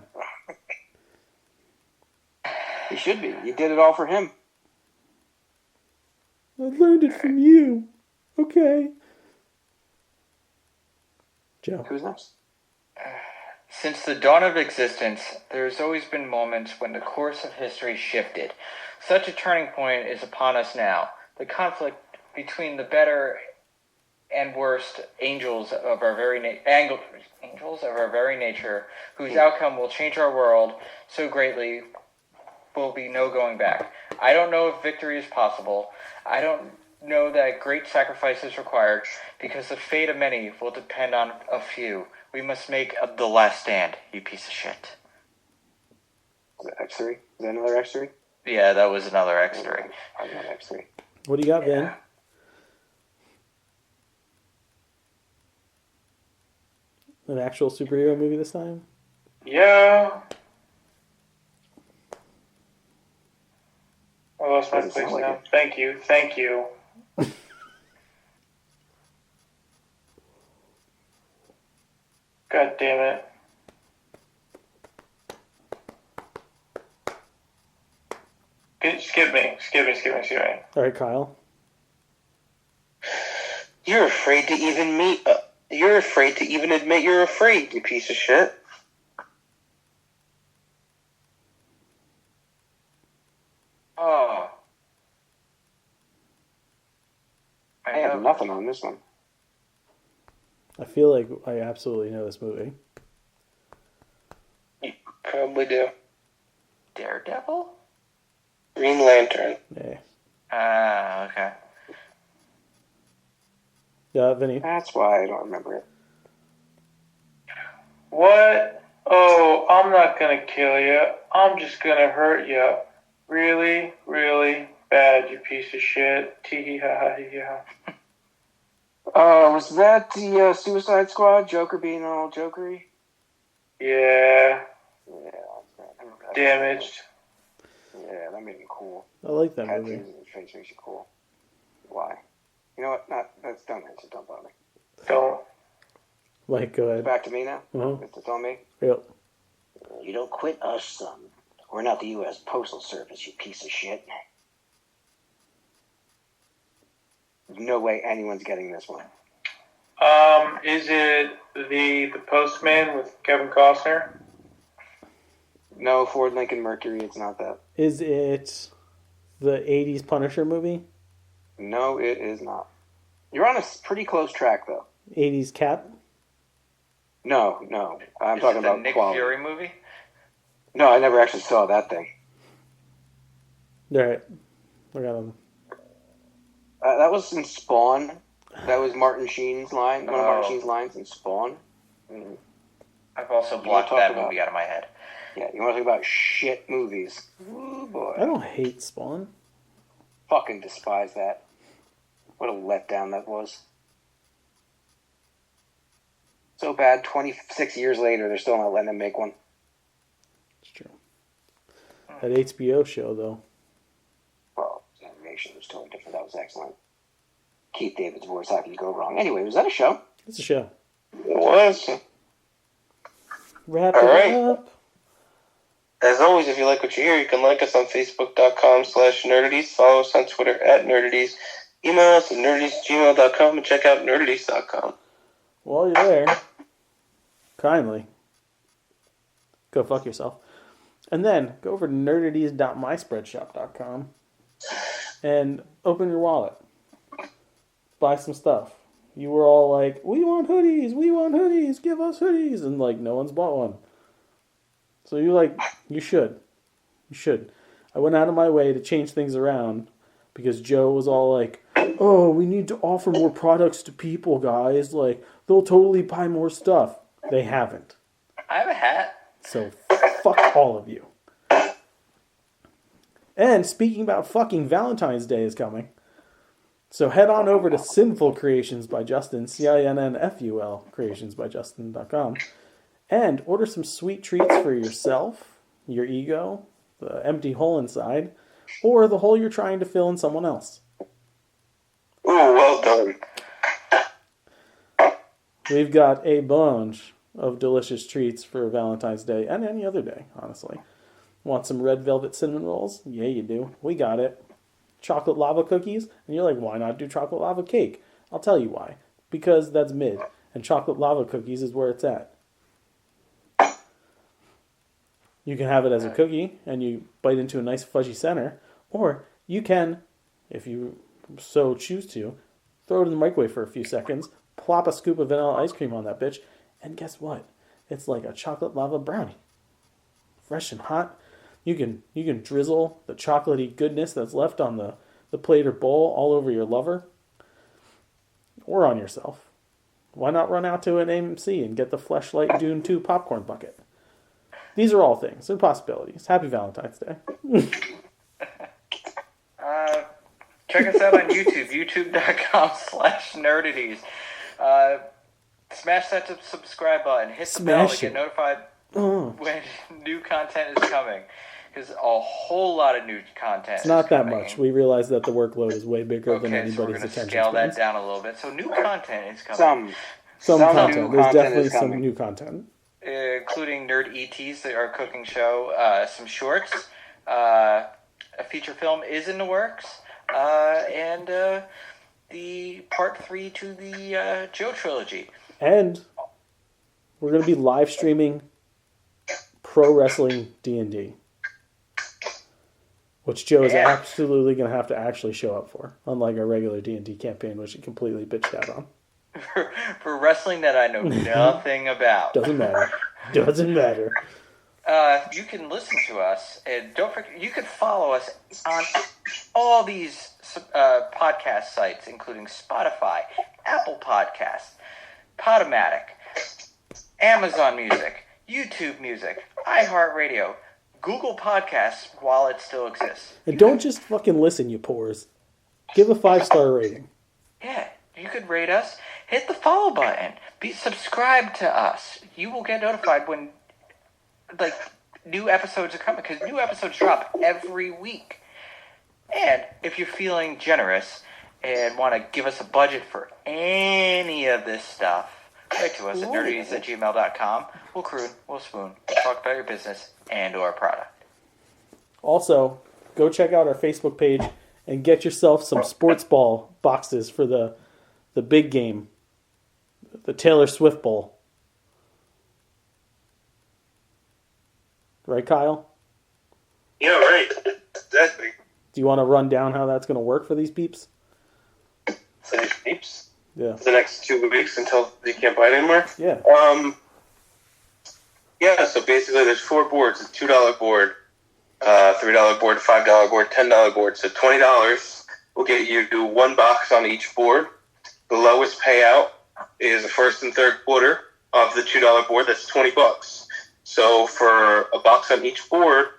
He should be. You did it all for him. I learned it from you. Okay. Joe. Who's next? Since the dawn of existence, there has always been moments when the course of history shifted. Such a turning point is upon us now. The conflict between the better and worst angels of our very nature, whose outcome will change our world so greatly, will be no going back. I don't know if victory is possible. I don't know that great sacrifice is required, because the fate of many will depend on a few. We must make the last stand, you piece of shit. Is it X3? Is that another X3? Yeah, that was another X3. I got X3. What do you got, Vin? An actual superhero movie this time? Yeah. I lost my Doesn't place sound like now. it. Thank you. God damn it. Skip me. All right, Kyle. You're afraid to even meet. You're afraid to even admit you're afraid, you piece of shit. Oh. I have nothing on this one. I feel like I absolutely know this movie. You probably do. Daredevil? Green Lantern. Yeah. Okay. Yeah, Vinny. That's why I don't remember it. What? Oh, I'm not gonna kill you. I'm just gonna hurt you. Really, really bad, you piece of shit. Tee ha ha hee ha. Was that the Suicide Squad? Joker being all jokery? Yeah. Yeah. I remember that. Damaged. Yeah, that made him cool. I like that Tattoos movie. in his face makes you cool. Why? You know what? Don't answer. Don't bother me. Don't. Mike, go ahead. Back to me now? Uh-huh. It's on me? Yep. You don't quit us, son. We're not the U.S. Postal Service, you piece of shit. No way anyone's getting this one. Is it the Postman with Kevin Costner? No, Ford Lincoln Mercury, it's not that. Is it the 80s Punisher movie? No, it is not. You're on a pretty close track, though. 80s Cap? No. I'm talking about the Nick quality. Fury movie? No, I never actually saw that thing. All right. I got him. That was in Spawn. That was Martin Sheen's line. One of Martin Sheen's lines in Spawn. I've also You blocked wanna talk that about- movie out of my head. Yeah, you want to talk about shit movies? Ooh, boy. I don't hate Spawn. Fucking despise that. What a letdown that was. So bad, 26 years later, they're still not letting them make one. It's true. That HBO show, though. Well, the animation was totally different. That was excellent. Keith David's voice, how could you go wrong? Anyway, was that a show? It's a show. It was. Wrap All it right. up. As always, if you like what you hear, you can like us on Facebook.com/nerdities. Follow us on Twitter @nerdities. email us at nerdities@gmail.com and check out nerdities.com. While you're there, kindly go fuck yourself. And then go over to nerdities.myspreadshop.com and open your wallet. Buy some stuff. You were all like, we want hoodies, give us hoodies. And like, no one's bought one. So you should. I went out of my way to change things around because Joe was all like, oh, we need to offer more products to people, guys. Like, they'll totally buy more stuff. They haven't. I have a hat. So fuck all of you. And speaking about fucking, Valentine's Day is coming. So head on over to Sinful Creations by Justin, CINNFUL creationsbyjustin.com, and order some sweet treats for yourself, your ego, the empty hole inside, or the hole you're trying to fill in someone else. Ooh, well done. We've got a bunch of delicious treats for Valentine's Day and any other day, honestly. Want some red velvet cinnamon rolls? Yeah, you do. We got it. Chocolate lava cookies? And you're like, why not do chocolate lava cake? I'll tell you why. Because that's mid. And chocolate lava cookies is where it's at. You can have it as a cookie, and you bite into a nice fudgy center. Or you can, if you so choose to, throw it in the microwave for a few seconds, plop a scoop of vanilla ice cream on that bitch, and guess what? It's like a chocolate lava brownie. Fresh and hot. You can drizzle the chocolatey goodness that's left on the plate or bowl all over your lover or on yourself. Why not run out to an AMC and get the Fleshlight Dune 2 popcorn bucket? These are all things and possibilities. Happy Valentine's Day. Check us out on YouTube, youtube.com/nerdities. Smash that subscribe button. Hit the bell to get notified when new content is coming. Because a whole lot of new content It's not that much. We realize that the workload is way bigger than anybody's so we're gonna attention scale spans. that down a little bit. So new content is coming. Some content. new There's content definitely is some coming. new content. Including Nerd ETs, our cooking show, some shorts, a feature film is in the works, and the part 3 to the Joe trilogy. And we're going to be live streaming Pro Wrestling D&D, which Joe is absolutely going to have to actually show up for, unlike our regular D&D campaign, which he completely bitched out on. For wrestling that I know nothing about. Doesn't matter. You can listen to us, and don't forget, you can follow us on all these podcast sites, including Spotify, Apple Podcasts, Podomatic, Amazon Music, YouTube Music, iHeartRadio, Google Podcasts, while it still exists. And don't just fucking listen, you pores. Give a 5-star rating. Yeah, you could rate us. Hit the follow button. Be subscribed to us. You will get notified when new episodes are coming, because new episodes drop every week. And if you're feeling generous and want to give us a budget for any of this stuff, write to us at nerdities@gmail.com. We'll croon, we'll spoon, we'll talk about your business and or product. Also, go check out our Facebook page and get yourself some sports ball boxes for the big game, the Taylor Swift Bowl. Right, Kyle? Yeah, right. Exactly. Do you want to run down how that's going to work for these peeps? So these peeps. Yeah. The next 2 weeks until they can't buy it anymore. Yeah. Yeah. So basically, there's 4 boards: a $2 board, $3 board, $5 board, $10 board. So $20 will get you 1 box on each board. The lowest payout is the first and third quarter of the $2 board. That's $20. So for a box on each board,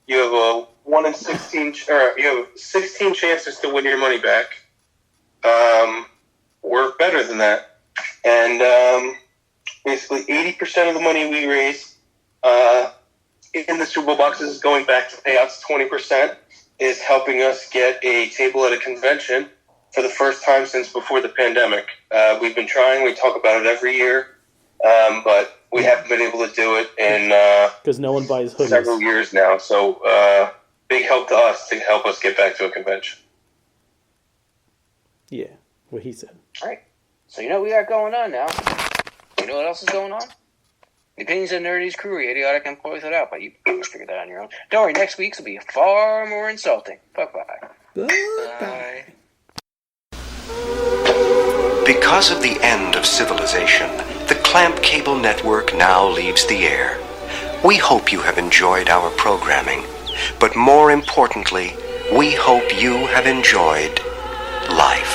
you have a 1 in 16, or you have 16 chances to win your money back. Or better than that. And basically 80% of the money we raise in the Super Bowl boxes is going back to payouts. 20% is helping us get a table at a convention for the first time since before the pandemic. We've been trying. We talk about it every year. But we haven't been able to do it in because no one buys hoodies. Several years now. So big help to us to help us get back to a convention. Yeah, what he said. All right. So you know what we got going on now. You know what else is going on? The opinions of Nerdy's crew are idiotic and poorly thought out, but you can figure that out on your own. Don't worry, next week's will be far more insulting. Bye-bye. Bye. Because of the end of civilization, the Clamp Cable Network now leaves the air. We hope you have enjoyed our programming, but more importantly, we hope you have enjoyed life.